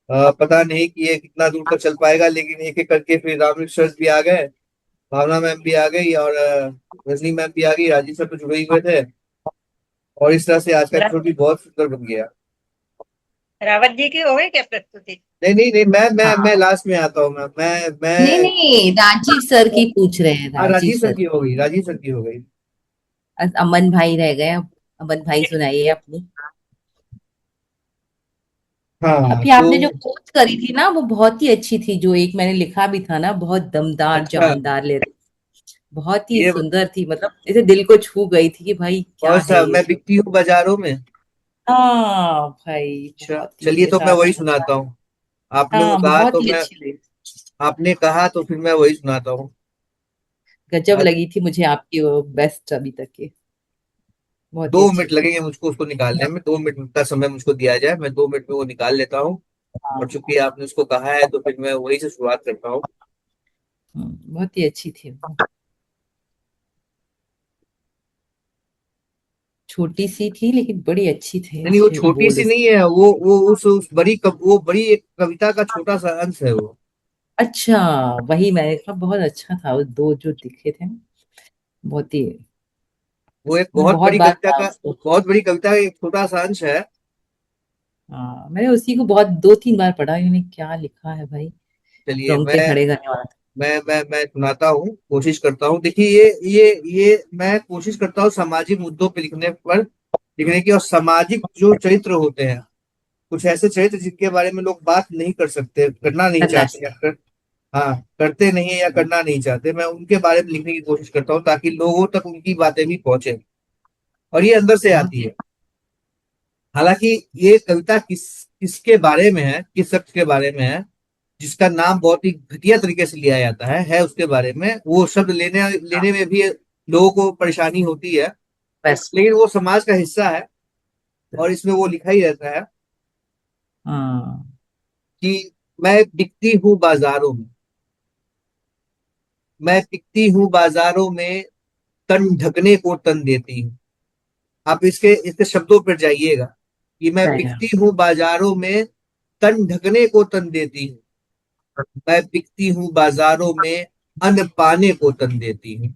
पता नहीं कि ये कितना दूर तक चल पाएगा, लेकिन एक एक करके फिर रामनिक सर भी आ गए, भावना मैम भी आ गई, और रजनी मैम भी आ गई, राजीव सर तो जुड़े ही हुए थे। और इस तरह से आज का एपिसोड भी बहुत सुंदर बन गया। रावत जी की हो गई क्या प्रस्तुति? नहीं नहीं नहीं, मैं हाँ, लास्ट में आता हूँ। नहीं मैं नहीं, राजीव सर की पूछ रहे हैं, हाँ, राजीव राजीव सर सर। की हो गई, राजीव सर की हो गई। अमन भाई रह गए अब। अमन भाई सुनाइए अपनी। हाँ अभी तो आपने जो कोट करी थी ना, वो बहुत ही अच्छी थी, जो एक मैंने लिखा भी था ना, बहुत दमदार अच्छा, जानदार ले रही, बहुत ही ये सुंदर थी, मतलब ऐसे दिल को छू गई थी कि भाई क्या कौन है सा ये मैं सब। बिकती हूँ बाजारों में? हाँ भाई, अच्छा, बहुत ही चलिए तो मैं ऐसा वही दमदार। सुनाता हूँ। आपने वो हाँ, कहा बहुत तो ही मैं अच्छी लगी। आपने कहा तो फिर मैं वही सुनाता हूँ। गजब आज लगी थी मुझे आपकी वो, बेस्ट अभी तक की, बहुत ही 2 मिनट अच्छी थी। लगेंगे मुझको उसको निकालने में, 2 मिनट का समय मुझको दिया जाए, मैं 2 मिनट में वो निकाल लेता हूँ। और हाँ। चूंकि आपने उसको कहा है तो फिर मैं वही से शुरुआत करता हूँ। बहुत ही अच्छी थी वो। छोटी सी थी लेकिन बड़ी अच्छी थी, नहीं नहीं, वो अच्छे छोटी बोल सी उसके। नहीं है, वो उस वो बड़ी एक कविता का छोटा सा अंश है वो। अच्छा, वही मैंने कहा, बहुत अच्छा था वो दो जो दिखे थे ना, बहुत ही। वो एक मैं बहुत बार पढ़ा उसको। बहुत बड़ी कविता का एक छोटा सा अंश है। हाँ, मैंने उसी को बहुत दो तीन बार पढ़ा, मैंने क्या लिखा है भाई, चलिए, रोंगटे खड़े करने वाला था। मैं सुनाता हूँ, कोशिश करता हूँ। देखिए, ये मैं कोशिश करता हूँ सामाजिक मुद्दों पे लिखने की, और सामाजिक जो चरित्र होते हैं, कुछ ऐसे चरित्र जिनके बारे में लोग बात नहीं कर सकते, करना नहीं करना चाहते, चाहिए। हाँ, करते नहीं है या करना नहीं चाहते, मैं उनके बारे में लिखने की कोशिश करता हूँ ताकि लोगों तक उनकी बातें भी पहुंचे, और ये अंदर से बहुत आती ही। है। हालांकि ये कविता किसके बारे में है, किस शख्स के बारे में है, जिसका नाम बहुत ही घटिया तरीके से लिया जाता है उसके बारे में। वो शब्द लेने लेने में भी लोगों को परेशानी होती है, बस। लेकिन वो समाज का हिस्सा है, और इसमें वो लिखा ही रहता है हाँ। कि मैं बिकती हूँ बाजारों में, मैं बिकती हूँ बाजारों में, तन ढकने को तन देती हूँ। आप इसके इसके शब्दों पर जाइएगा कि मैं रहेगा। बिकती हूँ बाजारों में, तन ढकने को तन देती हूँ। मैं बिकती हूँ बाजारों में, अन्न पाने को तन देती हूँ।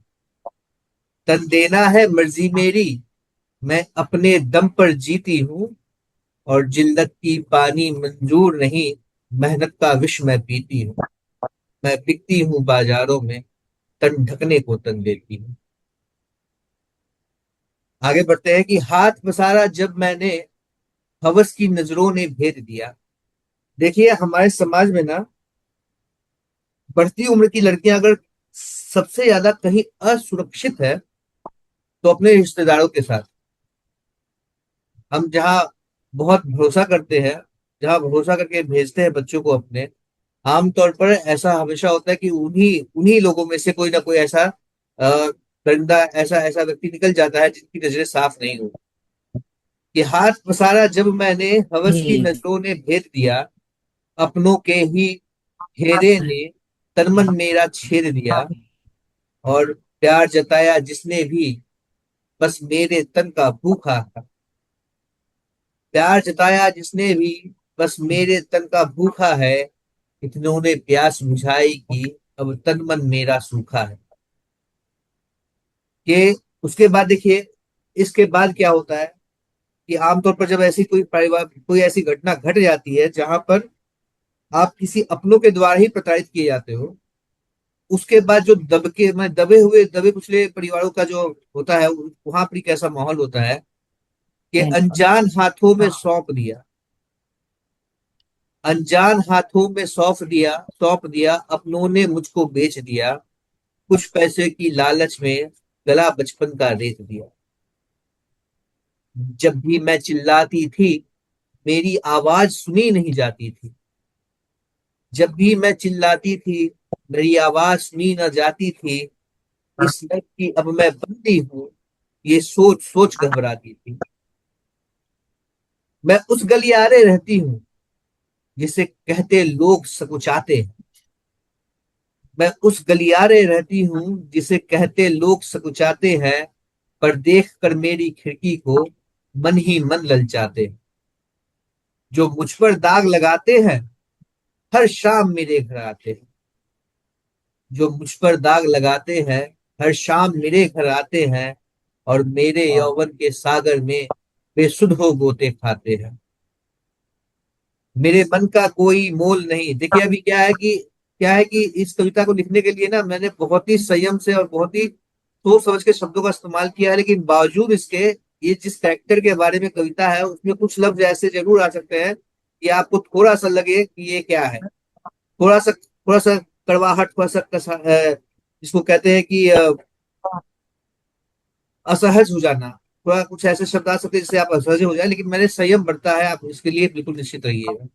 तन देना है मर्जी मेरी, मैं अपने दम पर जीती हूँ, और जिल्लत की पानी मंजूर नहीं, मेहनत का विष मैं पीती हूँ। मैं बिकती हूँ बाजारों में, तन ढकने को तन देती हूँ। आगे बढ़ते हैं कि हाथ पसारा जब मैंने, हवस की नजरों ने भेद दिया। देखिए, हमारे समाज में ना, बढ़ती उम्र की लड़कियां अगर सबसे ज्यादा कहीं असुरक्षित है तो अपने रिश्तेदारों के साथ। हम जहाँ बहुत भरोसा करते हैं, जहाँ भरोसा करके भेजते हैं बच्चों को अपने, आमतौर पर ऐसा हमेशा होता है कि उन्हीं उन्हीं लोगों में से कोई ना कोई ऐसा परिंदा, ऐसा ऐसा व्यक्ति निकल जाता है जिनकी नजरें साफ नहीं हो। कि हाथ पसारा जब मैंने, हवस की जी। नजरों ने भेद दिया, अपनों के ही घेरे ने तन मन मेरा छेद दिया, और प्यार जताया जिसने भी, बस मेरे तन का भूखा था। प्यार जताया जिसने भी, बस मेरे तन का भूखा है। इन्होंने प्यास बुझाई कि अब तन मन मेरा सूखा है। कि उसके बाद देखिए, इसके बाद क्या होता है कि आमतौर पर जब ऐसी कोई परिवार, कोई ऐसी घटना घट जाती है जहां पर आप किसी अपनों के द्वारा ही प्रताड़ित किए जाते हो, उसके बाद जो दबके, मैं दबे हुए, दबे कुचले परिवारों का जो होता है, वहां पर कैसा माहौल होता है कि हाँ जी। अनजान हाथों में सौंप दिया, अनजान हाथों में सौंप दिया, अपनों ने मुझको बेच दिया, कुछ पैसे की लालच में गला बचपन का रेत दिया। जब भी मैं चिल्लाती थी, मेरी आवाज सुनी नहीं जाती थी। जब भी मैं चिल्लाती थी, मेरी आवाज सुनी न जाती थी। इस डर की अब मैं बंदी हूँ, ये सोच सोच घबराती थी। मैं उस गलियारे रहती हूँ जिसे कहते लोग सकुचाते हैं। मैं उस गलियारे रहती हूँ जिसे कहते लोग सकुचाते हैं। पर देख कर मेरी खिड़की को मन ही मन ललचाते हैं। जो मुझ पर दाग लगाते हैं, हर शाम मेरे घर आते हैं। जो मुझ पर दाग लगाते हैं, हर शाम मेरे घर आते हैं, और मेरे यौवन के सागर में बेसुध हो गोते खाते हैं। मेरे मन का कोई मोल नहीं। देखिए अभी क्या है कि इस कविता को लिखने के लिए ना मैंने बहुत ही संयम से और बहुत ही सोच समझ के शब्दों का इस्तेमाल किया है, लेकिन बावजूद इसके, ये जिस कैरेक्टर के बारे में कविता है उसमें कुछ लफ्ज ऐसे जरूर आ सकते हैं कि आपको थोड़ा सा लगे कि ये क्या है। थोड़ा सा कड़वाहट, थोड़ा सा जिसको कहते हैं कि असहज हो जाना। थोड़ा कुछ ऐसे शब्द आ सकते हैं जिससे आप असहज हो जाए, लेकिन मैंने संयम बरता है, आप इसके लिए बिल्कुल निश्चित रहिएगा।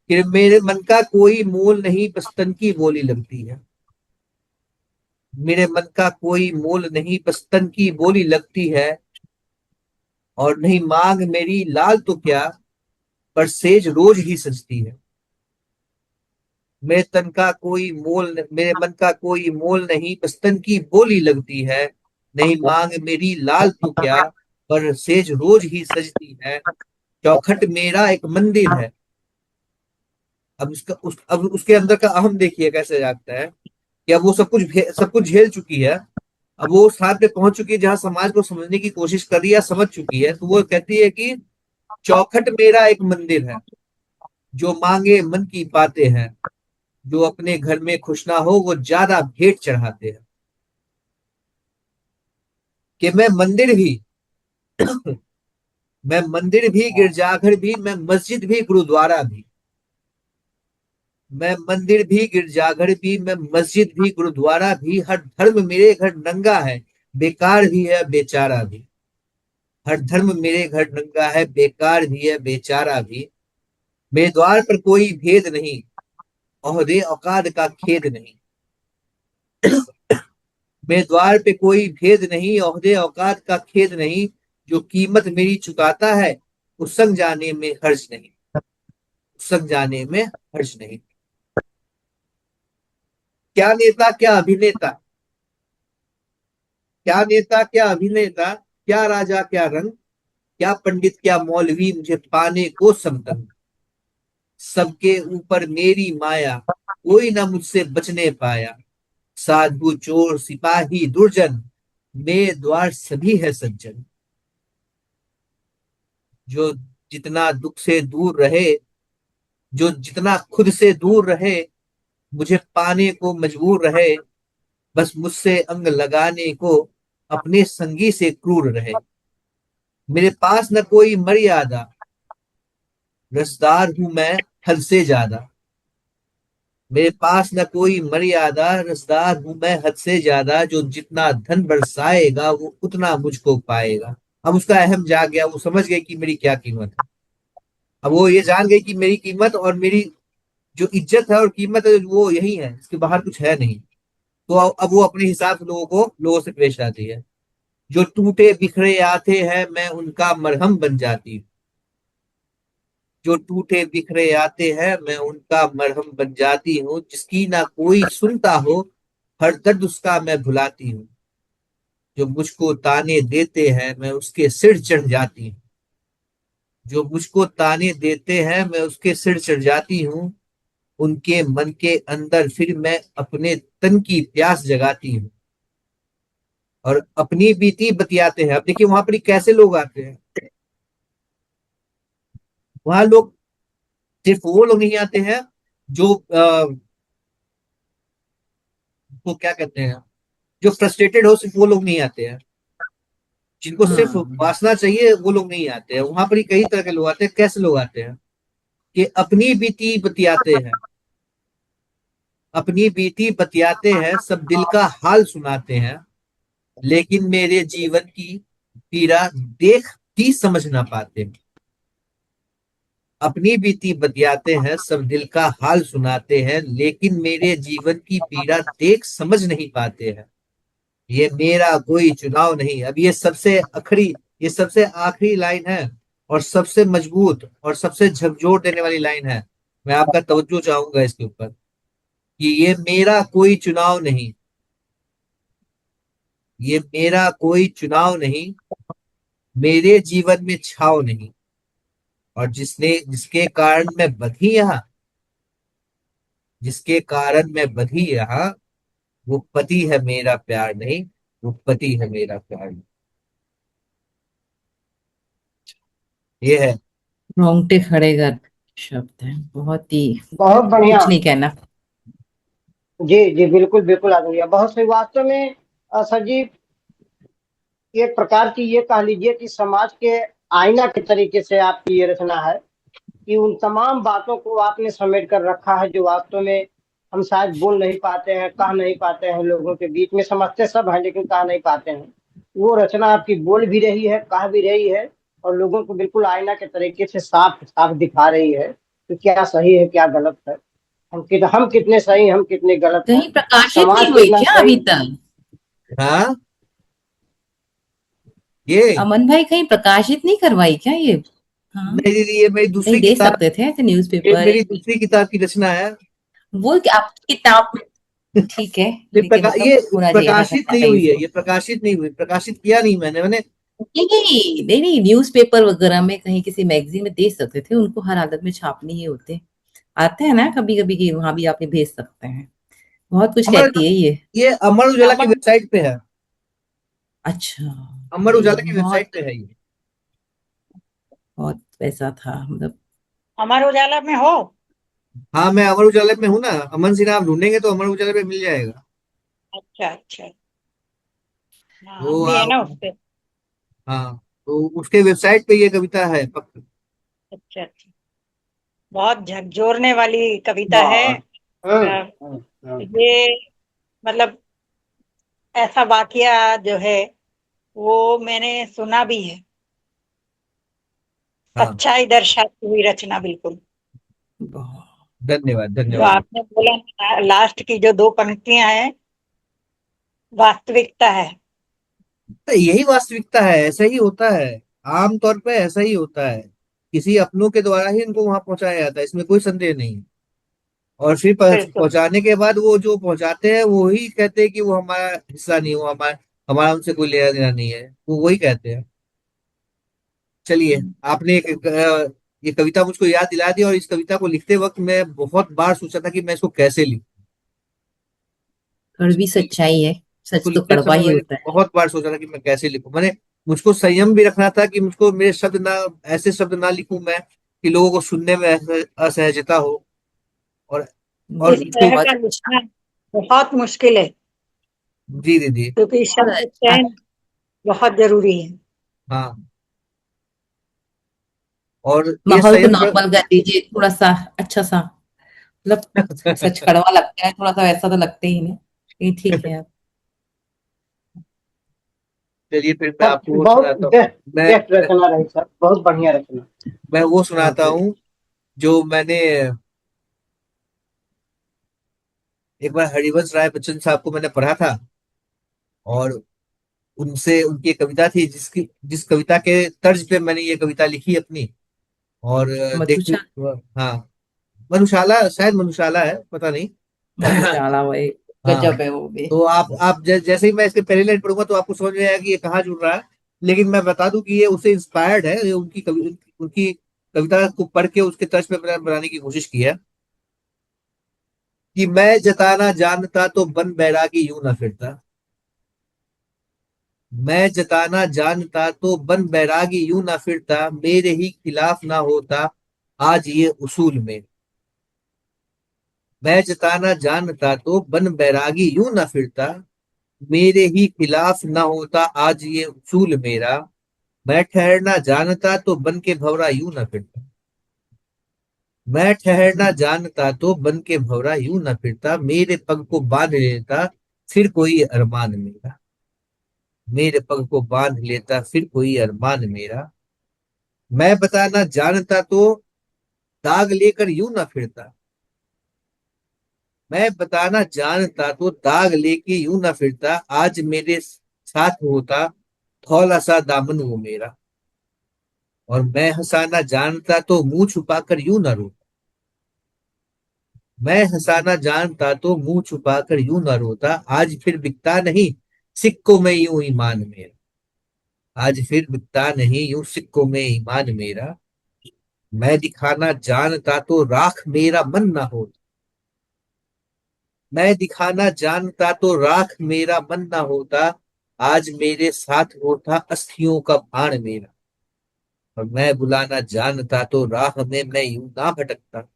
कि मेरे मन का कोई मोल नहीं, बस तन की बोली लगती है। मेरे मन का कोई मोल नहीं, बस तन की बोली लगती है। और नहीं मांग मेरी लाल तो क्या, पर सेज रोज ही सजती है। मेरे मन का कोई मोल नहीं, बस तन की बोली लगती है। नहीं मांग मेरी लाल तो क्या, पर सेज रोज ही सजती है। चौखट मेरा एक मंदिर है। अब उसके अंदर का अहम देखिए कैसे जागता है कि अब वो सब कुछ झेल चुकी है। अब वो उस हाथ पे पहुंच चुकी है जहां समाज को समझने की कोशिश कर रही है, समझ चुकी है, तो वो कहती है कि चौखट मेरा एक मंदिर है, जो मांगे मन की बातें हैं। जो अपने घर में खुश ना हो वो ज्यादा भेंट चढ़ाते हैं। कि मैं मंदिर भी, गिरजाघर भी, मैं मस्जिद भी, गुरुद्वारा भी। मैं मंदिर भी, गिरजाघर भी, मैं मस्जिद भी, गुरुद्वारा भी। हर धर्म मेरे घर नंगा है, बेकार भी है बेचारा भी। हर धर्म मेरे घर नंगा है, बेकार भी है बेचारा भी। मेरे द्वार पर कोई भेद नहीं, ओहदे औकात का खेद नहीं। मेरे द्वार पे कोई भेद नहीं, ओहदे औकात का खेद नहीं। जो कीमत मेरी चुकाता है, उस संग जाने में हर्ज नहीं, उस संग जाने में हर्ज नहीं। क्या नेता क्या अभिनेता, क्या नेता क्या अभिनेता, क्या राजा क्या रंग, क्या पंडित क्या मौलवी, मुझे पाने को सब दंग। सबके ऊपर मेरी माया, कोई ना मुझसे बचने पाया। साधु चोर सिपाही दुर्जन, मेरे द्वार सभी है सज्जन। जो जितना दुख से दूर रहे, जो जितना खुद से दूर रहे, मुझे पाने को मजबूर रहे। बस मुझसे अंग लगाने को अपने संगी से क्रूर रहे। मेरे पास न कोई मर्यादा, रसदार हूं मैं हद से ज्यादा। मेरे पास न कोई मर्यादा, रसदार हूं मैं हद से ज्यादा। जो जितना धन बरसाएगा वो उतना मुझको पाएगा। अब उसका अहम जाग गया, वो समझ गई कि मेरी क्या कीमत है। अब वो ये जान गई कि मेरी कीमत और मेरी जो इज्जत है और कीमत है वो यही है, इसके बाहर कुछ है नहीं। तो अब वो अपने हिसाब से लोगों से पेश आती है। जो टूटे बिखरे आते हैं मैं उनका मरहम बन जाती हूँ। जो टूटे बिखरे आते हैं मैं उनका मरहम बन जाती हूँ। जिसकी ना कोई सुनता हो हर दर्द उसका मैं भुलाती हूँ। जो मुझको ताने देते हैं मैं उसके सिर चढ़ जाती हूँ। जो मुझको ताने देते हैं मैं उसके सिर चढ़ जाती हूँ। उनके मन के अंदर फिर मैं अपने तन की प्यास जगाती हूँ। और अपनी बीती बतियाते हैं। अब देखिए वहां पर कैसे लोग आते हैं। वहां लोग सिर्फ वो लोग नहीं आते हैं जो वो क्या कहते हैं, जो फ्रस्ट्रेटेड हो, सिर्फ वो लोग नहीं आते हैं। जिनको सिर्फ हम्म। वासना चाहिए वो लोग नहीं आते हैं। वहां पर ही कई तरह के लोग आते हैं। कैसे लोग आते हैं कि अपनी बीती बतियाते हैं। अपनी बीती बतियाते हैं, सब दिल का हाल सुनाते हैं। लेकिन मेरे जीवन की पीड़ा देख भी समझ ना पाते। अपनी बीती बतियाते हैं, सब दिल का हाल सुनाते हैं। लेकिन मेरे जीवन की पीड़ा देख समझ नहीं पाते हैं। ये मेरा कोई चुनाव नहीं। अब ये सबसे आखिरी लाइन है और सबसे मजबूत और सबसे झकझोर देने वाली लाइन है। मैं आपका तवज्जो चाहूंगा इसके ऊपर कि ये मेरा कोई चुनाव नहीं। ये मेरा कोई चुनाव नहीं, मेरे जीवन में छाव नहीं। और जिसके कारण मैं बधी यहाँ, जिसके कारण मैं बधी यहाँ, वो पति है मेरा प्यार नहीं। वो पति है मेरा प्यार नहीं। ये है। रोंगटे खड़े कर शब्द है, बहुत ही बहुत बढ़िया। कुछ नहीं कहना। जी जी, बिल्कुल बिल्कुल आदरणीय, बहुत सही। वास्तव में सर जी, एक प्रकार की ये कह लीजिए कि समाज के आईना के तरीके से आपकी ये रचना है कि उन तमाम बातों को आपने समेट कर रखा है जो वास्तव में हम शायद बोल नहीं पाते हैं, कह नहीं पाते हैं, लोगों के बीच में समझते सब हैं लेकिन कह नहीं पाते हैं। वो रचना आपकी बोल भी रही है, कह भी रही है, और लोगों को बिल्कुल आईना के तरीके से साफ साफ दिखा रही है कि क्या सही है क्या गलत है। हम कितने सही, हम कितने गलत हैं, कहीं प्रकाशित नहीं समाज हुई कितना क्या सही। अभी तक? हाँ, ये अमन भाई कहीं प्रकाशित नहीं करवाई क्या ये? हाँ, नहीं दीदी, ये मेरी कहीं दूसरी दे किताब। सकते थे ऐसे ये न्यूज़पेपर। मेरी दूसरी किताब की रचना है। वो कि आपकी किताब में ठीक है, लेकिन मतलब ये होना चाहिए था प्रकाशित नहीं कहीं हुई है। से। ये प्रकाशित नहीं हुई, प्रकाशित किया नहीं मैंने। नहीं नहीं नहीं नहीं, न्यूज़पेपर वगैरह में कहीं किसी मैगजीन में दे सकते थे, उनको हर हालत में छापने ही होते आते हैं ना कभी कभी, कि वहां भी आपने भेज सकते हैं। बहुत कुछ अमर कहती है ये। ये अमर उजाला की वेबसाइट पे है। अच्छा। अमर ये उजाला की वेबसाइट बहुत पे है ये। बहुत वैसा था मतलब। अमर उजाला में हो? हाँ, मैं अमर उजाला में हूँ ना। अमन सिन्हा आप ढूंढेंगे तो अमर उजाला पे मिल जाएगा। अच्छा अच्छा। हाँ, तो हम भी है आप, ना उससे। हाँ, तो उसके वेबसाइट पे ये कविता है पक्का। अच्छा अच्छा। बहुत झकझोरने वाली कविता है। बहुत। हम्म। ये मतलब ऐसा वाकया जो है वो मैंने सुना भी है। हाँ, सच्चाई दर्शाती हुई रचना बिल्कुल। बहुत। धन्यवाद जो धन्यवाद। आपने बोला ना, लास्ट की जो दो पंक्तियां हैं, वास्तविकता है। तो यही वास्तविकता है, ऐसा ही होता है। आमतौर पे ऐसा ही होता है। किसी अपनों के द्वारा ही इनको वहां पहुंचाया जाता है, इसमें कोई संदेह नहीं। और फिर बिल्कुल। पहुंचाने के बाद वो जो पहुंचाते हैं वो ही कहते हैं कि वो हमारा हिस्सा नहीं, वो हमारा हमारा उनसे कोई लेना देना नहीं है, वो वही कहते हैं। चलिए, आपने ये कविता मुझको याद दिला दी। और इस कविता को लिखते वक्त मैं बहुत बार सोचा था कि मैं इसको कैसे लिखूं। कड़वी सच्चाई है, इसको सच तो लिखते कड़वा समय ही मैंने होता है। बहुत बार सोचा था कि मैं कैसे लिखूं। मैंने मुझको संयम भी रखना था कि मुझको मेरे शब्द ना, ऐसे शब्द ना लिखूं मैं कि लोगों को सुनने में असहजता हो। और और इस नहीं फिर, तरह बहुत का लिखना बहुत मुश्किल है, जी दीदी। क्योंकि बहुत शब्द अच्छा है। चयन बहुत जरूरी है। हाँ, और ये माहौल को संयम नॉर्मल कर दीजिए थोड़ा सा, अच्छा सा मतलब। सच कड़वा लगता है थोड़ा सा, वैसा तो लगते ही नहीं, लेकिन ठीक है आप। चलिए फिर मैं सब आपको वो बहुत सुनाता हूँ। बेस्ट, मैं बेस्ट रचना रही सर, बहुत बढ़िया रचना। मैं वो हाँ सुनाता जी। हूँ जो मैंने एक बार हरिवंश राय बच्चन साहब को मैंने पढ़ा था, और उनसे उनकी एक कविता थी जिस कविता के तर्ज पे मैंने ये कविता लिखी अपनी। और देखिए, मधुशाला। हाँ, मधुशाला, शायद मधुशाला है, पता नहीं। मधुशाला भाई, हाँ, गजब है वो भी। तो आप जैसे ही मैं इसके पहले लाइन पढ़ूंगा तो आपको समझ में आएगा कि ये कहाँ जुड़ रहा है। लेकिन मैं बता दूं कि ये उससे इंस्पायर्ड है, ये उनकी कविता को पढ़ के उसके तर्ज पे मैंने बनाने की कोशिश की है। कि मैं जताना जानता तो बन बैरागी यूं ना फिरता। मैं जताना जानता तो बन बैरागी यूं ना फिरता, मेरे ही खिलाफ ना होता आज ये उसूल में। मैं जताना जानता तो बन बैरागी यूं ना फिरता, मेरे ही खिलाफ ना होता आज ये उसूल मेरा। मैं ठहरना जानता तो बन के भंवरा यूं ना फिरता। मैं ठहरना जानता तो बन के भंवरा यूं ना फिरता, मेरे पग को बांध लेता फिर कोई अरमान मेरा। मेरे पग को बांध लेता फिर कोई अरमान मेरा। मैं बताना जानता तो दाग लेकर यूं ना फिरता। मैं बताना जानता तो दाग लेके यूं ना फिरता, आज मेरे साथ होता थौला सा दामन वो मेरा। और मैं हंसाना जानता तो मुंह छुपाकर यूं ना रोता। मैं हंसाना जानता तो मुंह छुपाकर यूं ना रोता, आज फिर बिकता नहीं सिक्कों में यूं ईमान मेरा। आज फिर बिकता नहीं यूं सिक्कों में ईमान मेरा। मैं दिखाना जानता तो राख मेरा मन ना होता। मैं दिखाना जानता तो राख मेरा मन ना होता, आज मेरे साथ होता अस्थियों का भाण मेरा। और मैं बुलाना जानता तो राह में मैं यूं ना भटकता।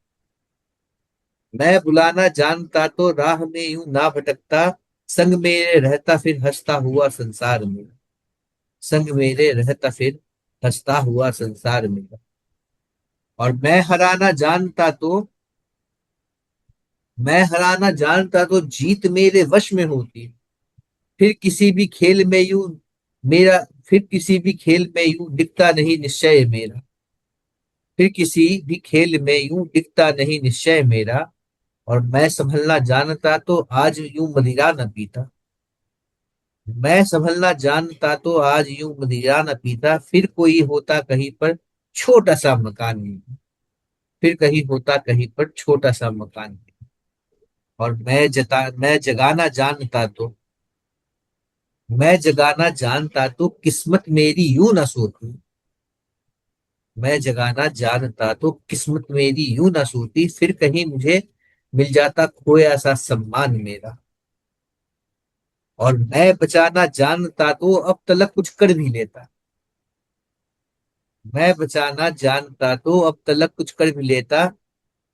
मैं बुलाना जानता तो राह में यूं ना भटकता, संग मेरे रहता फिर हंसता हुआ संसार में। संग मेरे रहता फिर हंसता हुआ संसार में। और मैं हराना जानता तो जीत मेरे वश में होती। फिर किसी भी खेल में यूं मेरा फिर किसी भी खेल में यूं दिखता नहीं निश्चय मेरा। फिर किसी भी खेल में यूं दिखता नहीं निश्चय मेरा। और मैं संभलना जानता तो आज यूं मदिरा न पीता। मैं संभलना जानता तो आज यूं मदिरा न पीता, फिर कोई होता कहीं पर छोटा सा मकान में। फिर कहीं होता कहीं पर छोटा सा मकान में। और मैं जगाना जानता तो मैं जगाना जानता तो किस्मत मेरी यूं न सोती। मैं जगाना जानता तो किस्मत मेरी यूं न सोती, फिर कहीं मुझे मिल जाता खोया सा सम्मान मेरा। और मैं बचाना जानता तो अब तलक कुछ कर भी लेता। मैं बचाना जानता तो अब तलक कुछ कर भी लेता,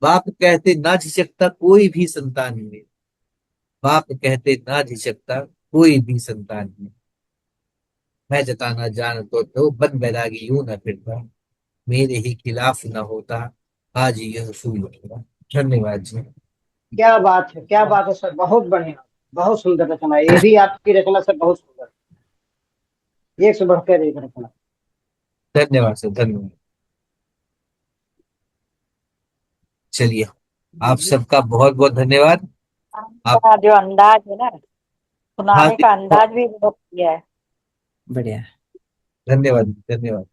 बाप कहते ना झिझकता कोई भी संतान में। बाप कहते ना झिझकता कोई भी संतान में। मैं जताना जानता तो बन बैरागी यूं न फिरता, मेरे ही खिलाफ न होता आज यह उसूल मेरा। धन्यवाद जी। क्या बात है सर, बहुत बढ़िया, बहुत सुंदर रचना, ये भी आपकी रचना सर बहुत सुंदर, एक से बढ़कर एक रचना। धन्यवाद सर, धन्यवाद। चलिए, आप सबका बहुत बहुत धन्यवाद। आप, आपका जो अंदाज है ना, हाँ सुनाने जी, का अंदाज भी बहुत बढ़िया है। बढ़िया। धन्यवाद धन्यवाद।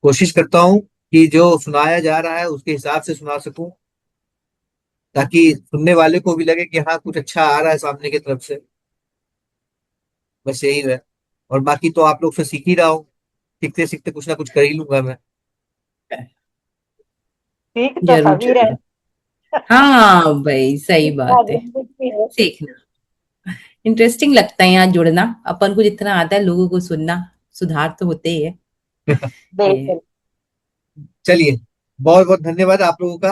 कोशिश करता हूँ कि जो सुनाया जा रहा है उसके हिसाब से सुना सकूं, ताकि सुनने वाले को भी लगे कि हाँ, कुछ अच्छा आ रहा है सामने की तरफ से। बस यही है। और बाकी तो आप लोग से सीख ही रहा हूँ, सीखते सीखते कुछ ना कुछ कर ही लूंगा मैं। ठीक तो जरूर सभी रहे। जरूर। हाँ भाई, सही इतना बात है। जिंदगी है। सीखना इंटरेस्टिंग लगता है, यहाँ जुड़ना। अपन को जितना आता है लोगों को सुनना, सुधार तो होते ही है ये। बिल्कुल। चलिए, बहुत बहुत धन्यवाद आप लोगों का।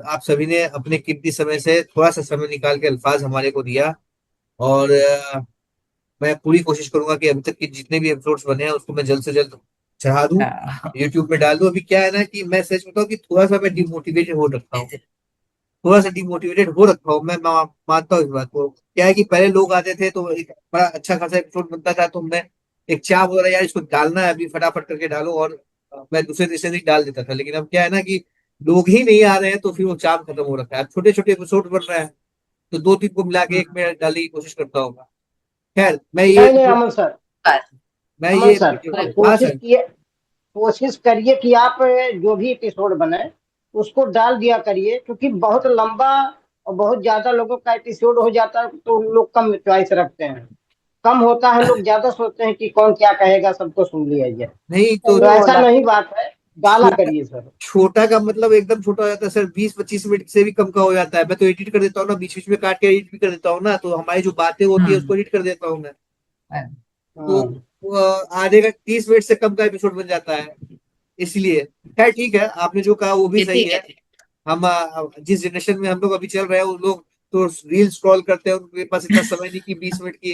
आप सभी ने अपने कीमती समय से थोड़ा सा समय निकाल के अल्फाज हमारे को दिया। और मैं पूरी कोशिश करूंगा कि अभी तक के जितने भी एपिसोड्स बने हैं उसको मैं जल्द से जल्द चढ़ा दूं, हाँ। यूट्यूब पे डाल दूं। अभी क्या है ना कि मैं सच बताऊं कि थोड़ा सा मैं डिमोटिवेटेड हो रखा हूँ। थोड़ा सा डिमोटिवेटेड हो रखा हूँ मैं मानता हूँ इस बात को। क्या है कि पहले लोग आते थे तो एक बड़ा अच्छा खासा एपिसोड बनता था, तो मैं एक चाह हो रहा यार इसको डालना है, अभी फटाफट करके डालो, और मैं दूसरे तीसरे दिन डाल देता था। लेकिन अब क्या है ना कि लोग ही नहीं आ रहे हैं, तो फिर वो चाम खत्म हो रखा है। अब छोटे छोटे एपिसोड बन रहे हैं, तो दो तीन को मिला के एक में डालने की कोशिश करता हूँ। खैर नहीं नहीं अमन सर, मैं अमन ये सर हाँ कोशिश सर। किए, कोशिश करिए कि आप जो भी एपिसोड बने उसको डाल दिया करिए, क्योंकि बहुत लंबा और बहुत ज्यादा लोगों का एपिसोड हो जाता है तो लोग कम चॉइस रखते हैं, कम होता है, लोग ज्यादा सोचते हैं कि कौन क्या कहेगा, सबको सुन लिया जाए। नहीं तो तो ऐसा नहीं बात है, डाला छोटा करिए सर। छोटा का मतलब एकदम छोटा हो जाता है सर, 20-25 मिनट से भी कम का हो जाता है। मैं तो एडिट कर देता हूँ ना, बीच बीच में काट के एडिट भी कर देता हूँ ना, तो हमारी जो बातें होती है हम्म उसको एडिट कर देता हूँ मैं। तो हाँ आधे का 30 मिनट से कम का एपिसोड बन जाता है, इसलिए। खैर ठीक है, आपने जो कहा वो भी ये सही ठीक है। है, ठीक हम जिस जनरेशन में हम लोग अभी चल रहे हैं, उन लोग तो रील स्क्रॉल करते हैं, उनके पास इतना समय नहीं कि 20 मिनट की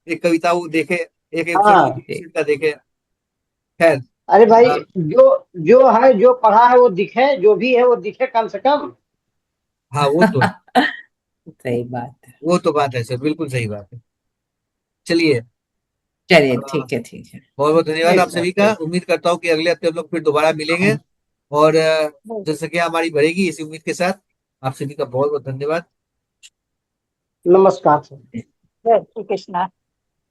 एक कविता वो देखे, एक एपिसोड को हाँ। 20 मिनट का देखे। खैर अरे भाई, अ, जो जो है, जो पढ़ा है वो दिखे, जो भी है वो दिखे कम से कम। हाँ वो तो है, है। सही बात है। वो तो बात है सर, बिल्कुल सही बात है। चलिए, चलिए ठीक है, ठीक है। बहुत बहुत धन्यवाद ठीक आप सर, सभी का। ठीक। उम्मीद करता हूँ कि अगले हफ्ते हम लोग फिर दोबारा मिलेंगे, और जनसंख्या हमारी बढ़ेगी, इसी उम्मीद के साथ आप सभी का बहुत बहुत धन्यवाद। नमस्कार सर। जय श्री कृष्णा।